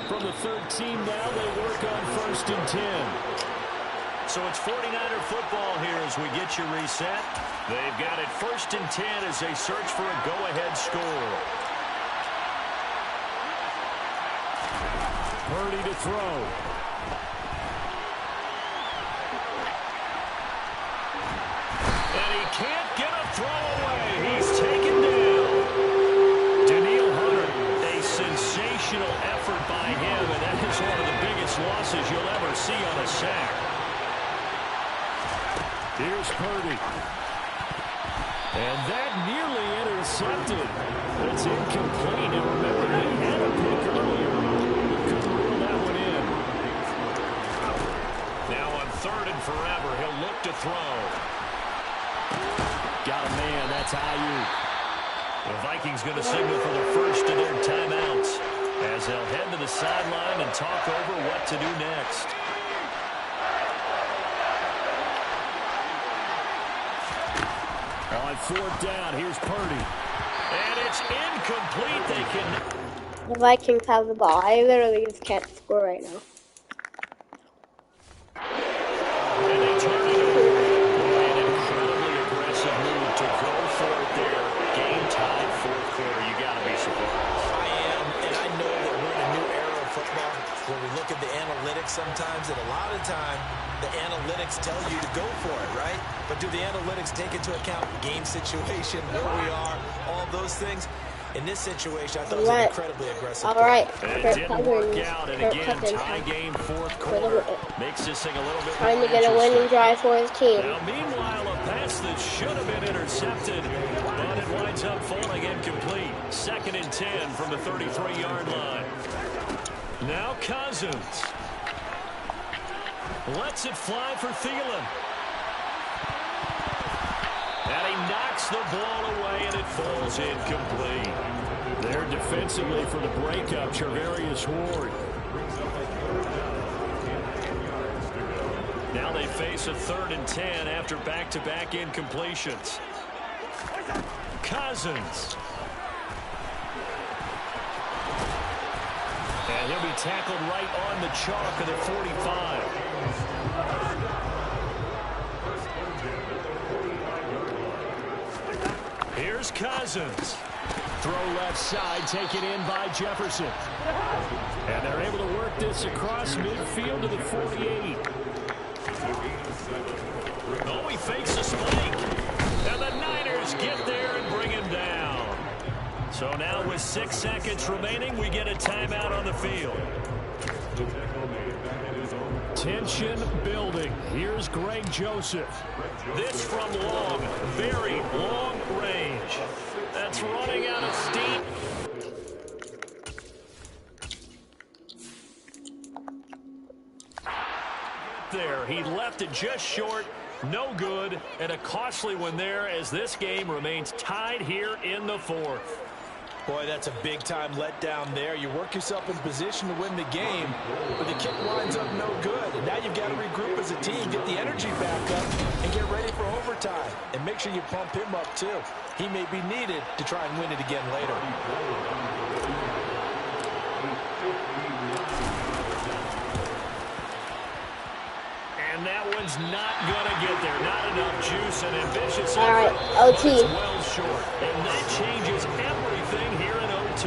From the 13 now, they work on 1st and 10. So it's 49er football here as we get you reset. They've got it 1st and 10 as they search for a go-ahead score. Purdy to throw. And he can't get a throw away. He's taken down. Daniil Hunter, a sensational effort by him, and that is one of the biggest losses you'll ever see on a sack. Here's Purdy. And that nearly intercepted. It's incomplete. And remember, he had a pick earlier. Couldn't rule that one in. Now on 3rd and forever, he'll look to throw. Got a man. That's Ayuk. The Vikings going to signal for the first of their timeouts as they'll head to the sideline and talk over what to do next. On 4th down, here's Purdy. And it's incomplete. They can... The Vikings have the ball. I literally just can't score right now. And they turn it over. An incredibly aggressive move to go for it there. Game tied 4th quarter. You got to be surprised. I am, and I know that we're in a new era of football where we look at the analytics sometimes, and a lot of the time, the analytics tell you to go for it, right? But do the analytics take into account game situation, where we are, all those things? In this situation, I thought it was an incredibly aggressive All right. It didn't work out, and again, tie game 4th quarter. Makes this thing a little bit trying more to get a winning drive for his team. Now, meanwhile, a pass that should have been intercepted, but it winds up falling incomplete. 2nd and 10 from the 33-yard line. Now Cousins. Lets it fly for Thielen. And he knocks the ball away, and it falls incomplete. There defensively for the breakup, Charvarius Ward. Now they face a 3rd and 10 after back-to-back incompletions. Cousins. And he'll be tackled right on the chalk of the 45. Here's Cousins. Throw left side, taken in by Jefferson. And they're able to work this across midfield to the 48. Oh, he fakes a spike. And the Niners get there and bring him down. So now with 6 seconds remaining, we get a timeout on the field. Tension building. Here's Greg Joseph. This from long, very long range. That's running out of steam. There, he left it just short. No good, and a costly one there as this game remains tied here in the fourth. Boy, that's a big-time letdown there. You work yourself in position to win the game, but the kick winds up no good. And now you've got to regroup as a team, get the energy back up, and get ready for overtime. And make sure you pump him up, too. He may be needed to try and win it again later. And that one's not going to get there. Not enough juice and ambitious. All right, OT. It's well short. And that changes everything here in OT.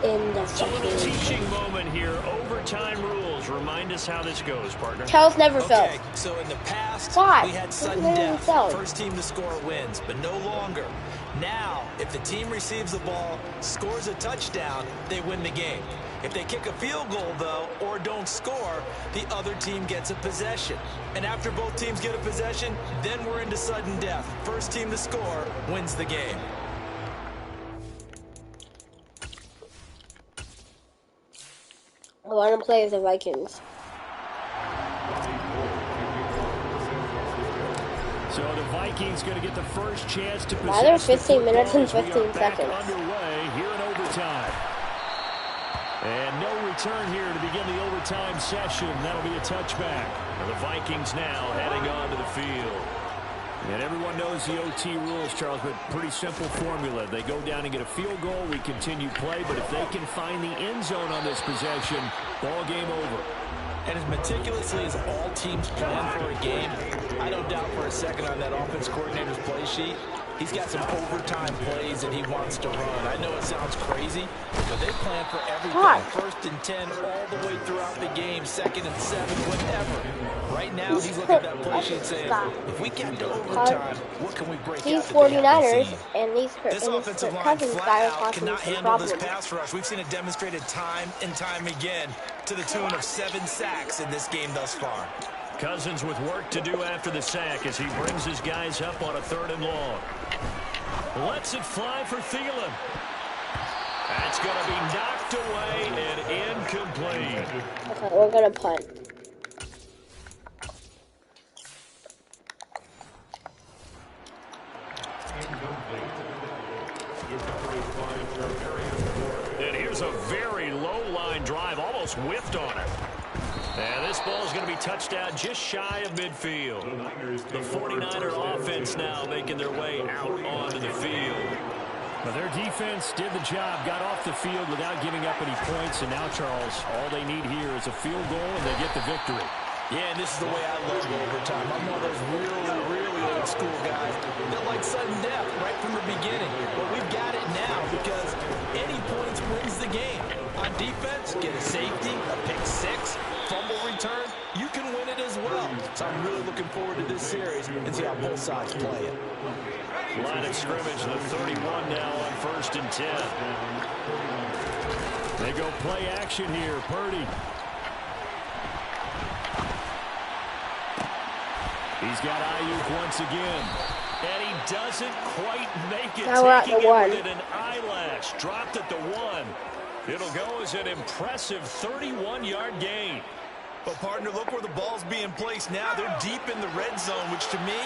In the So a little second. teaching moment here. Overtime rules. Remind us how this goes, partner. Charles never failed. Okay, so in the past, Why? we had sudden Never death. failed. First team to score wins, but no longer. Now, if the team receives the ball, scores a touchdown, they win the game. If they kick a field goal, though, or don't score, the other team gets a possession. And after both teams get a possession, then we're into sudden death. First team to score wins the game. I want to play as the Vikings. So the Vikings going to get the first chance to Why are there possess 15 the minutes and football as we are 15 back seconds? underway here in overtime. And no return here to begin the overtime session. That'll be a touchback. And the Vikings now heading onto the field. And everyone knows the OT rules, Charles, but pretty simple formula. They go down and get a field goal, we continue play, but if they can find the end zone on this possession, ball game over. And as meticulously as all teams plan for a game, I don't doubt for a second on that offense coordinator's play sheet, he's got some overtime plays that he wants to run. I know it sounds crazy, but they plan for everything. God. 1st and 10 all the way throughout the game, 2nd and 7, whatever. Right now, he's looking at that play sheet saying, if we get to overtime, what can we break These out that they haven't 49ers seen? and these This offensive line Cousins flat guy are out causing cannot some handle this problems. pass rush. We've seen it demonstrated time and time again to the tune of 7 sacks in this game thus far. Cousins with work to do after the sack as he brings his guys up on a 3rd and long. Lets it fly for Thielen. That's going to be knocked away and incomplete. Okay, we're gonna punt. And here's a very low line drive, almost whiffed on it. And this ball is going to be touchdown just shy of midfield. The 49er offense now making their way out onto the field. Well, their defense did the job, got off the field without giving up any points. And now, Charles, all they need here is a field goal and they get the victory. Yeah, and this is the way I love overtime. I'm one of those really old school guys that like sudden death right from the beginning. But we've got it now because any points wins the game. On defense, get a safety, a pick 6, fumble return, you can win it as well. So I'm really looking forward to this series and see how both sides play it. Line of scrimmage, the 31 now on 1st and 10. They go play action here. Purdy. He's got Ayuk once again. And he doesn't quite make it. Now we're at Taking the it 1. with an eyelash. Dropped at the 1. It'll go as an impressive 31-yard gain. But, partner, look where the ball's being placed now. They're deep in the red zone, which to me,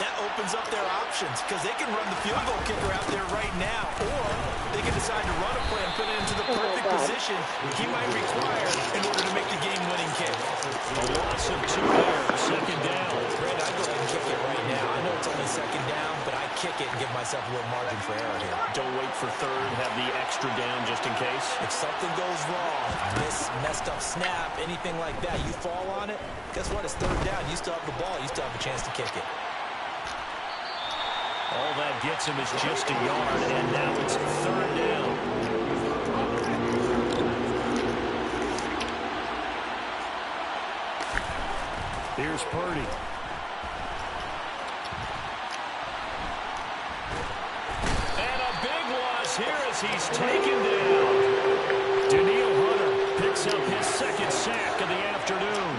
that opens up their options because they can run the field goal kicker out there right now, or they can decide to run a play and put it into the perfect position he might require in order to make the game-winning kick. A loss of 2 there, 2nd down. Brandon, I'd go ahead and kick it right now. I know it's only 2nd down, but I kick it and give myself a little margin for error here. Don't wait for 3rd, have the extra down just in case. If something goes wrong, this messed up snap, anything like that, you fall on it, guess what? It's 3rd down. You still have the ball. You still have a chance to kick it. All that gets him is just a yard, and now it's 3rd down. Here's Purdy. And a big loss here as he's taken down. Daniil Hunter picks picks up his second sack of the afternoon.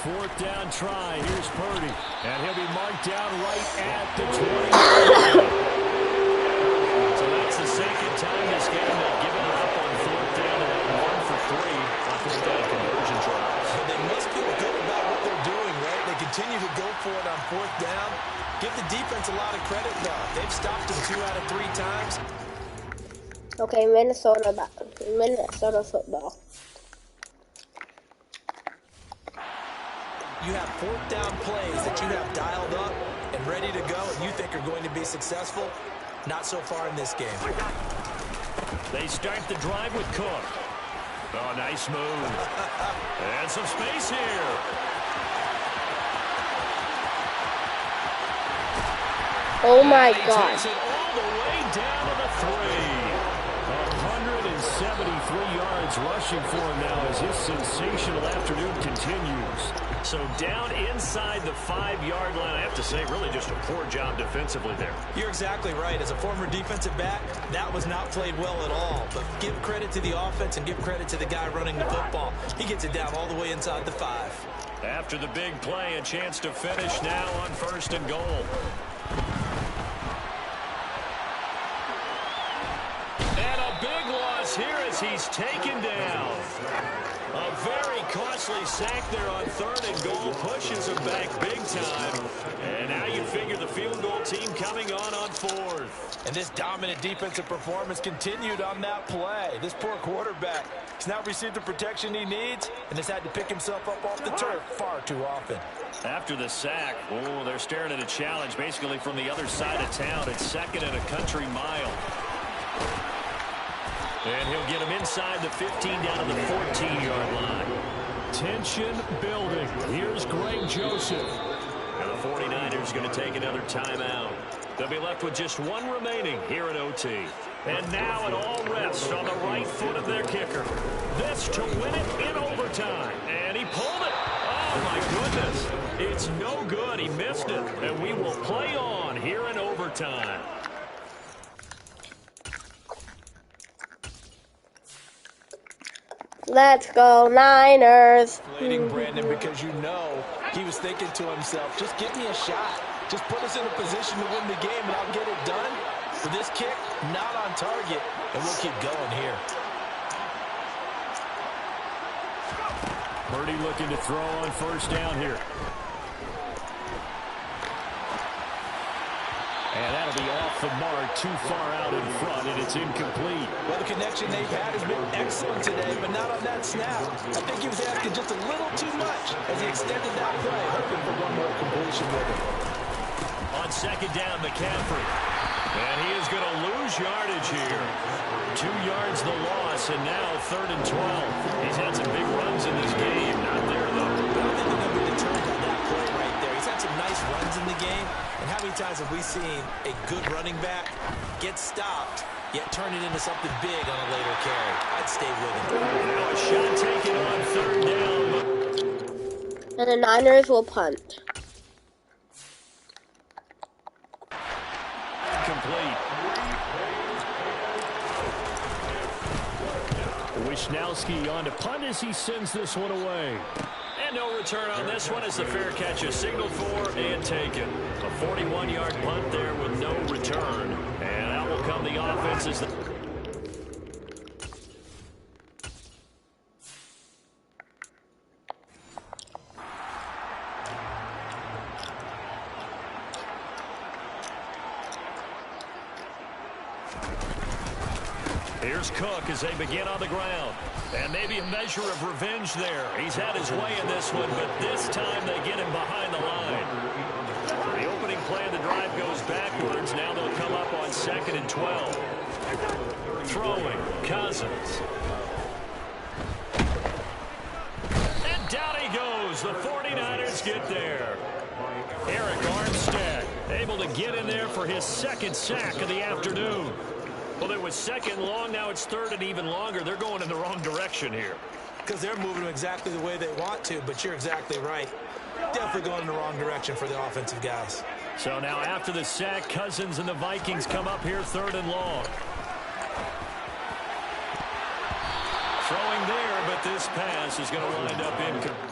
Fourth down try. Here's Purdy. And he'll be marked down right at the 20. So that's the second time this game they've given it up on fourth down and 1 for 3 on fourth down conversion tries. But they must feel good about what they're doing, right? They continue to go for it on fourth down. Give the defense a lot of credit, though. They've stopped them 2 out of 3 times. Okay, Minnesota football. You have fourth down plays that you have dialed up and ready to go, and you think are going to be successful. Not so far in this game. They start the drive with Cook. Oh, nice move. And some space here. Oh my and he God. takes it all the way down to the 3. 173 yards rushing for him now as his sensational afternoon continues. So down inside the 5-yard line. I have to say, really just a poor job defensively there. You're exactly right. As a former defensive back, that was not played well at all. But give credit to the offense and give credit to the guy running the football. He gets it down all the way inside the 5. After the big play, a chance to finish now on 1st and goal. And a big loss here as he's taken down. A very costly sack there on 3rd and goal. Pushes him back big time. And now you figure the field goal team coming on 4th. And this dominant defensive performance continued on that play. This poor quarterback has not received the protection he needs and has had to pick himself up off the turf far too often. After the sack, oh, they're staring at a challenge basically from the other side of town. It's 2nd and a country mile. And he'll get him inside the 15 down to the 14-yard line. Tension building. Here's Greg Joseph. And the 49ers going to take another timeout. They'll be left with just 1 remaining here at OT. And now it all rests on the right foot of their kicker. This to win it in overtime. And he pulled it. Oh, my goodness. It's no good. He missed it. And we will play on here in overtime. Let's go, Niners. Leading Brandon, because you know he was thinking to himself, just give me a shot. Just put us in a position to win the game, and I'll get it done. For this kick, not on target, and we'll keep going here. Purdy looking to throw on 1st down here. And that'll be off the mark, too far out in front, and it's incomplete. Well, the connection they've had has been excellent today, but not on that snap. I think he was asking just a little too much as he extended that play, hoping for one more completion with it. On 2nd down, McCaffrey. And he is going to lose yardage here. 2 yards the loss, and now 3rd and 12. He's had some big runs in this game. Not there, though. I don't think they're going to be deterred by that play right there. He's had some nice runs in the game. And how many times have we seen a good running back get stopped, yet turn it into something big on a later carry? I'd stay with him. Now a shot taken on 3rd down. And the Niners will punt. Complete. Wisnowski on to punt as he sends this one away. And no return on this one as the fair catch is signaled for and taken. A 41-yard punt there with no return. And out will come the offense as the... Here's Cook as they begin on the ground. And maybe a measure of revenge there. He's had his way in this one, but this time they get him behind the line. The opening play of the drive goes backwards. Now they'll come up on 2nd and 12. Throwing, Cousins. And down he goes. The 49ers get there. Eric Armstead able to get in there for his 2nd sack of the afternoon. Well, it was 2nd long, now it's 3rd and even longer. They're going in the wrong direction here. Because they're moving them exactly the way they want to, but you're exactly right. Definitely going in the wrong direction for the offensive guys. So now after the sack, Cousins and the Vikings come up here 3rd and long. Throwing there, but this pass is going to wind up incomplete.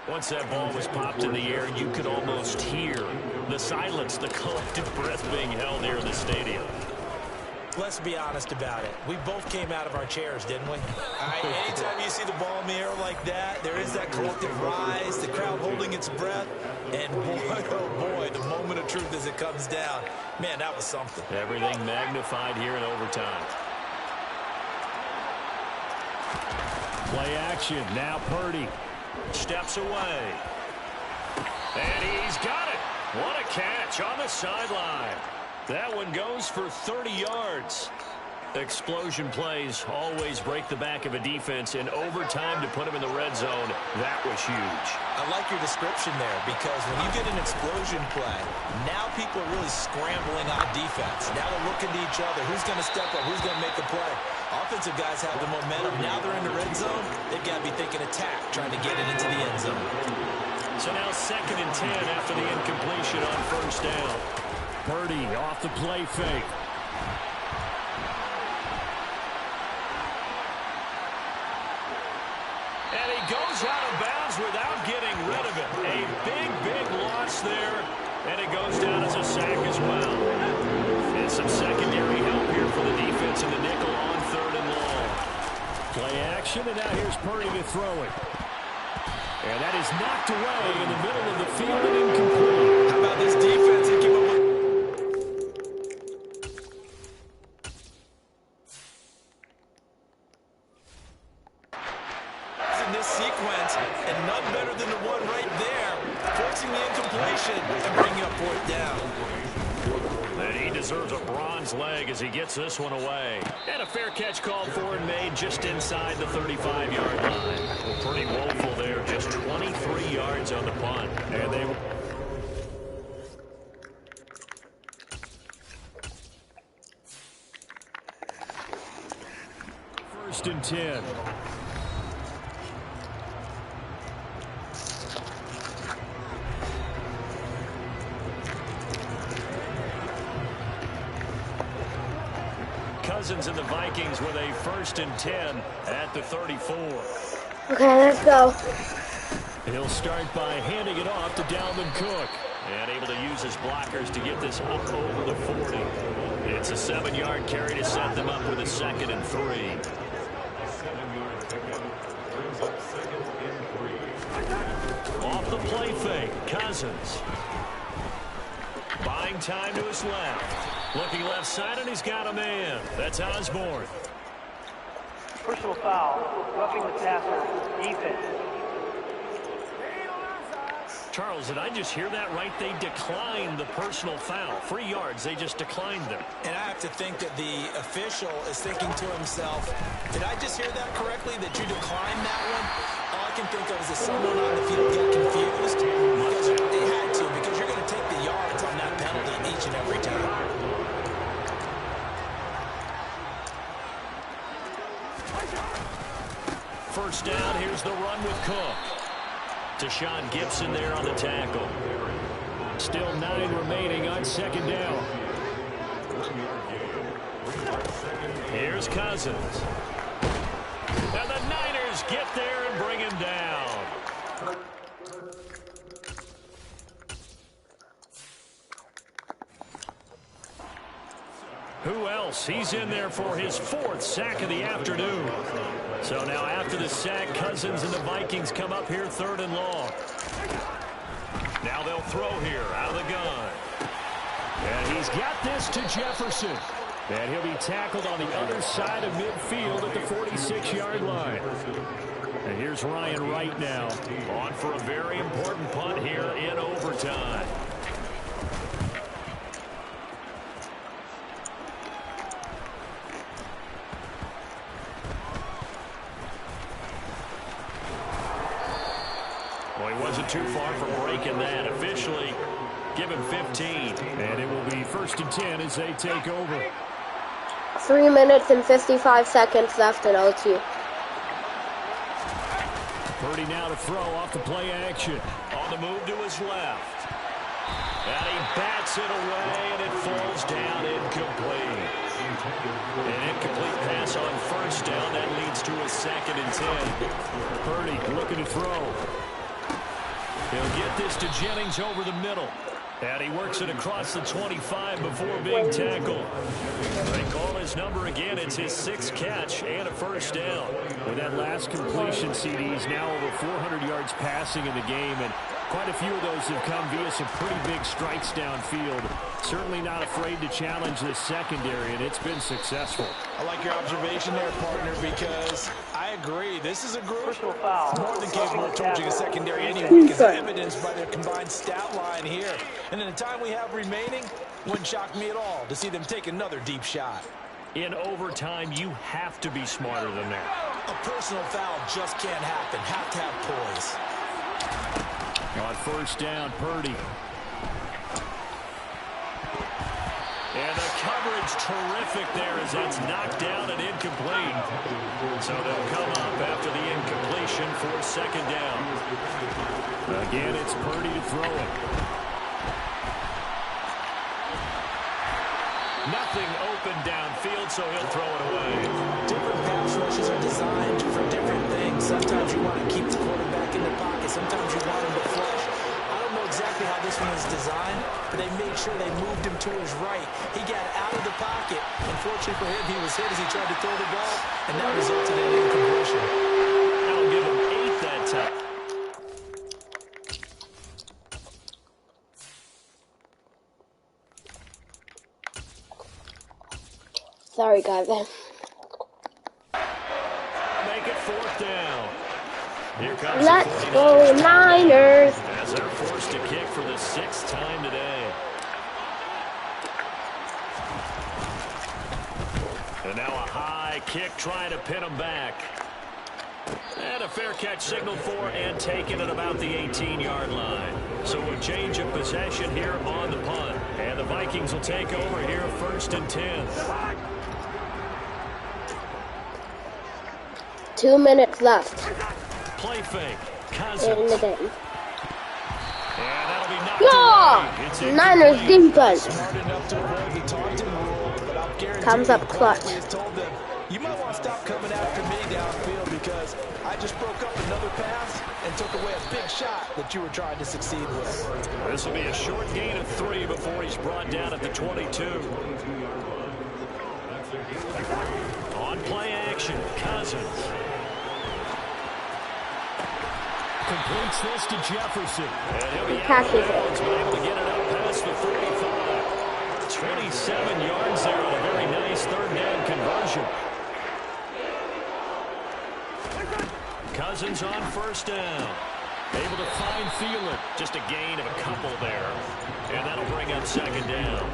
Once that ball was popped in the air, you could almost hear the silence, the collective breath being held here in the stadium. Let's be honest about it. We both came out of our chairs, didn't we? All right, anytime you see the ball in the air like that, there is that collective rise, the crowd holding its breath, and boy, oh boy, the moment of truth as it comes down. Man, that was something. Everything magnified here in overtime. Play action. Now Purdy steps away. And he's got it. What a catch on the sideline. That one goes for 30 yards. Explosion plays always break the back of a defense, in overtime to put him in the red zone, that was huge. I like your description there, because when you get an explosion play, now people are really scrambling on defense. Now they're looking to each other. Who's going to step up? Who's going to make a play? Offensive guys have the momentum. Now they're in the red zone. They've got to be thinking attack, trying to get it into the end zone. So now 2nd and 10 after the incompletion on 1st down. Purdy off the play fake. And he goes out of bounds without getting rid of it. A big loss there. And it goes down as a sack as well. And some secondary help here for the defense in the nickel on 3rd and long. Play action, and now here's Purdy to throw it. And that is knocked away in the middle of the field and incomplete. How about this defense? It came up with in this sequence, and none better than the one right there, forcing the incompletion and bringing up 4th down. And he deserves a bronze leg as he gets this one away. And a fair catch called for and made just inside the 35-yard line. Pretty woeful there, just 23 yards on the punt. And they 1st and 10. Cousins and the Vikings with a 1st and 10 at the 34. Okay, let's go. He'll start by handing it off to Dalvin Cook. And able to use his blockers to get this up over the 40. It's a 7-yard carry to set them up with a 2nd and 3. Off the play fake, Cousins. Buying time to his left. Looking left side, and he's got a man. That's Osborne. Personal foul. Roughing the passer. Defense. Charles, did I just hear that right? They declined the personal foul. 3 yards, they just declined them. And I have to think that the official is thinking to himself, did I just hear that correctly, that you declined that one? All I can think of is that someone on the field got confused. Because they had to, because you're going to take the yards on that penalty each and every time. First down, here's the run with Cook. Deshaun Gibson there on the tackle. Still 9 remaining on 2nd down. Here's Cousins. And the Niners get there and bring him down. Who else? He's in there for his 4th sack of the afternoon. So now after the sack, Cousins and the Vikings come up here 3rd and long. Now they'll throw here out of the gun. And he's got this to Jefferson. And he'll be tackled on the other side of midfield at the 46-yard line. And here's Ryan Wright now, on for a very important punt here in overtime. Well, he wasn't too far from breaking that. Officially, give him 15. And it will be 1st and 10 as they take over. 3 minutes and 55 seconds left in OT. Purdy now to throw off the play action. On the move to his left. And he bats it away, and it falls down incomplete. An incomplete pass on first down. That leads to a 2nd and 10. Purdy looking to throw. He'll get this to Jennings over the middle. And he works it across the 25 before being tackled. They call his number again. It's his 6th catch and a first down. With that last completion, CD's now over 400 yards passing in the game, and quite a few of those have come via some pretty big strikes downfield. Certainly not afraid to challenge this secondary, and it's been successful. I like your observation there, partner, because I agree. This is a group Personal foul. more than capable of torching a secondary anyway, as evidenced by their combined stat line here. And in the time we have remaining, wouldn't shock me at all to see them take another deep shot. In overtime, you have to be smarter than that. A personal foul just can't happen. Have to have poise. On first down, Purdy. And the coverage terrific there as that's knocked down and incomplete. So they'll come up after the incompletion for 2nd down. Again, it's Purdy to throw it. Nothing open downfield, so he'll throw it away. Different pass rushes are designed for different things. Sometimes you want to keep the quarterback in the pocket. Sometimes you want him to flush. I don't know exactly how this one is designed, but they made sure they moved him to his right. He got out of the pocket. Unfortunately for him, he was hit as he tried to throw the ball, and that resulted in an incompletion. That'll give him 8 that time. Sorry, guys. Make it 4th down. Here comes Let's go, Niners. As they're forced to kick for the 6th time today. And now a high kick trying to pin them back. And a fair catch signaled for and taken at about the 18-yard line. So a change of possession here on the punt. And the Vikings will take over here 1st and 10. 2 minutes left Play fake. in the Cousins. game. And that'll be knocked Yeah! away. It's Niners incomplete. defense Smart enough to avoid the taunting rule, but I'll guarantee comes up the clutch. referee has told them, you might want to stop coming after me downfield because I just broke up another pass and took away a big shot that you were trying to succeed with. This will be a short gain of 3 before he's brought down at the 22. On play action, Cousins. Completes this to Jefferson. And he'll be out of bounds, but able to get it up past the 45. 27 yards there on a very nice 3rd down conversion. Cousins on 1st down. Able to find Thielen. Just a gain of a couple there. And that'll bring up 2nd down.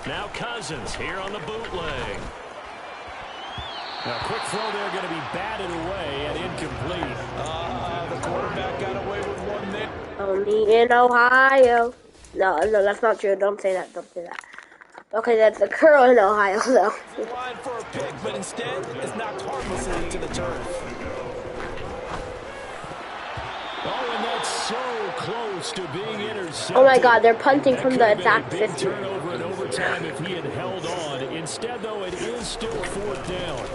Now Cousins here on the bootleg. Now quick throw there going to be batted away and incomplete. The quarterback got away with one there. Only in Ohio. No, that's not true. Don't say that. Don't say that. Okay, that's a curl in Ohio, though. Line for a pick, but instead it's knocked harmlessly to the turf. Oh, and that's so close to being intercepted. Oh my God, they're punting from the That attack could have been a 50. big turnover in overtime if he had held on. Instead, though, it is still 4th down.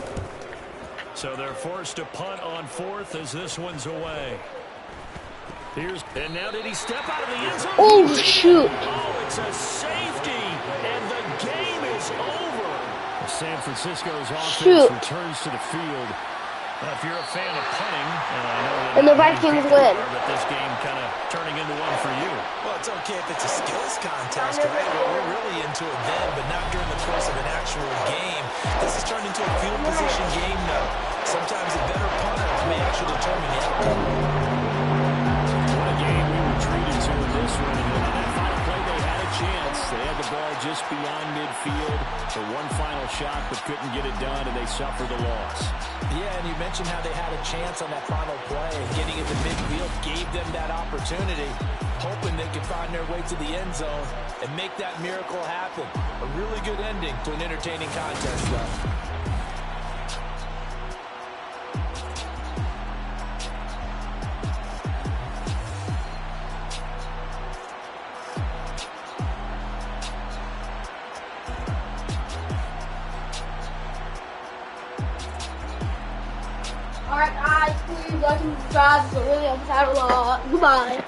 So they're forced to punt on 4th as this one's away. And now did he step out of the end zone? Oh, shoot. Oh, it's a safety, and the game is over. San Francisco's offense returns to the field. If you're a fan of punting, I know And the Vikings win. But this game kind of turning into one for you. Well, it's okay if it's a skills contest, right? Well, we're really into it then, but not during the course of an actual game. This has turned into a field position game now. Sometimes a better punter may actually determine the outcome. What a game we were treated to in this one. And on that final play, they had a chance. They had the ball just beyond midfield for one final shot, but couldn't get it done, and they suffered the loss. Yeah, and you mentioned how they had a chance on that final play. Getting into midfield gave them that opportunity, hoping they could find their way to the end zone and make that miracle happen. A really good ending to an entertaining contest, though. Alright guys, please like and subscribe. It's really helps out a lot. Goodbye.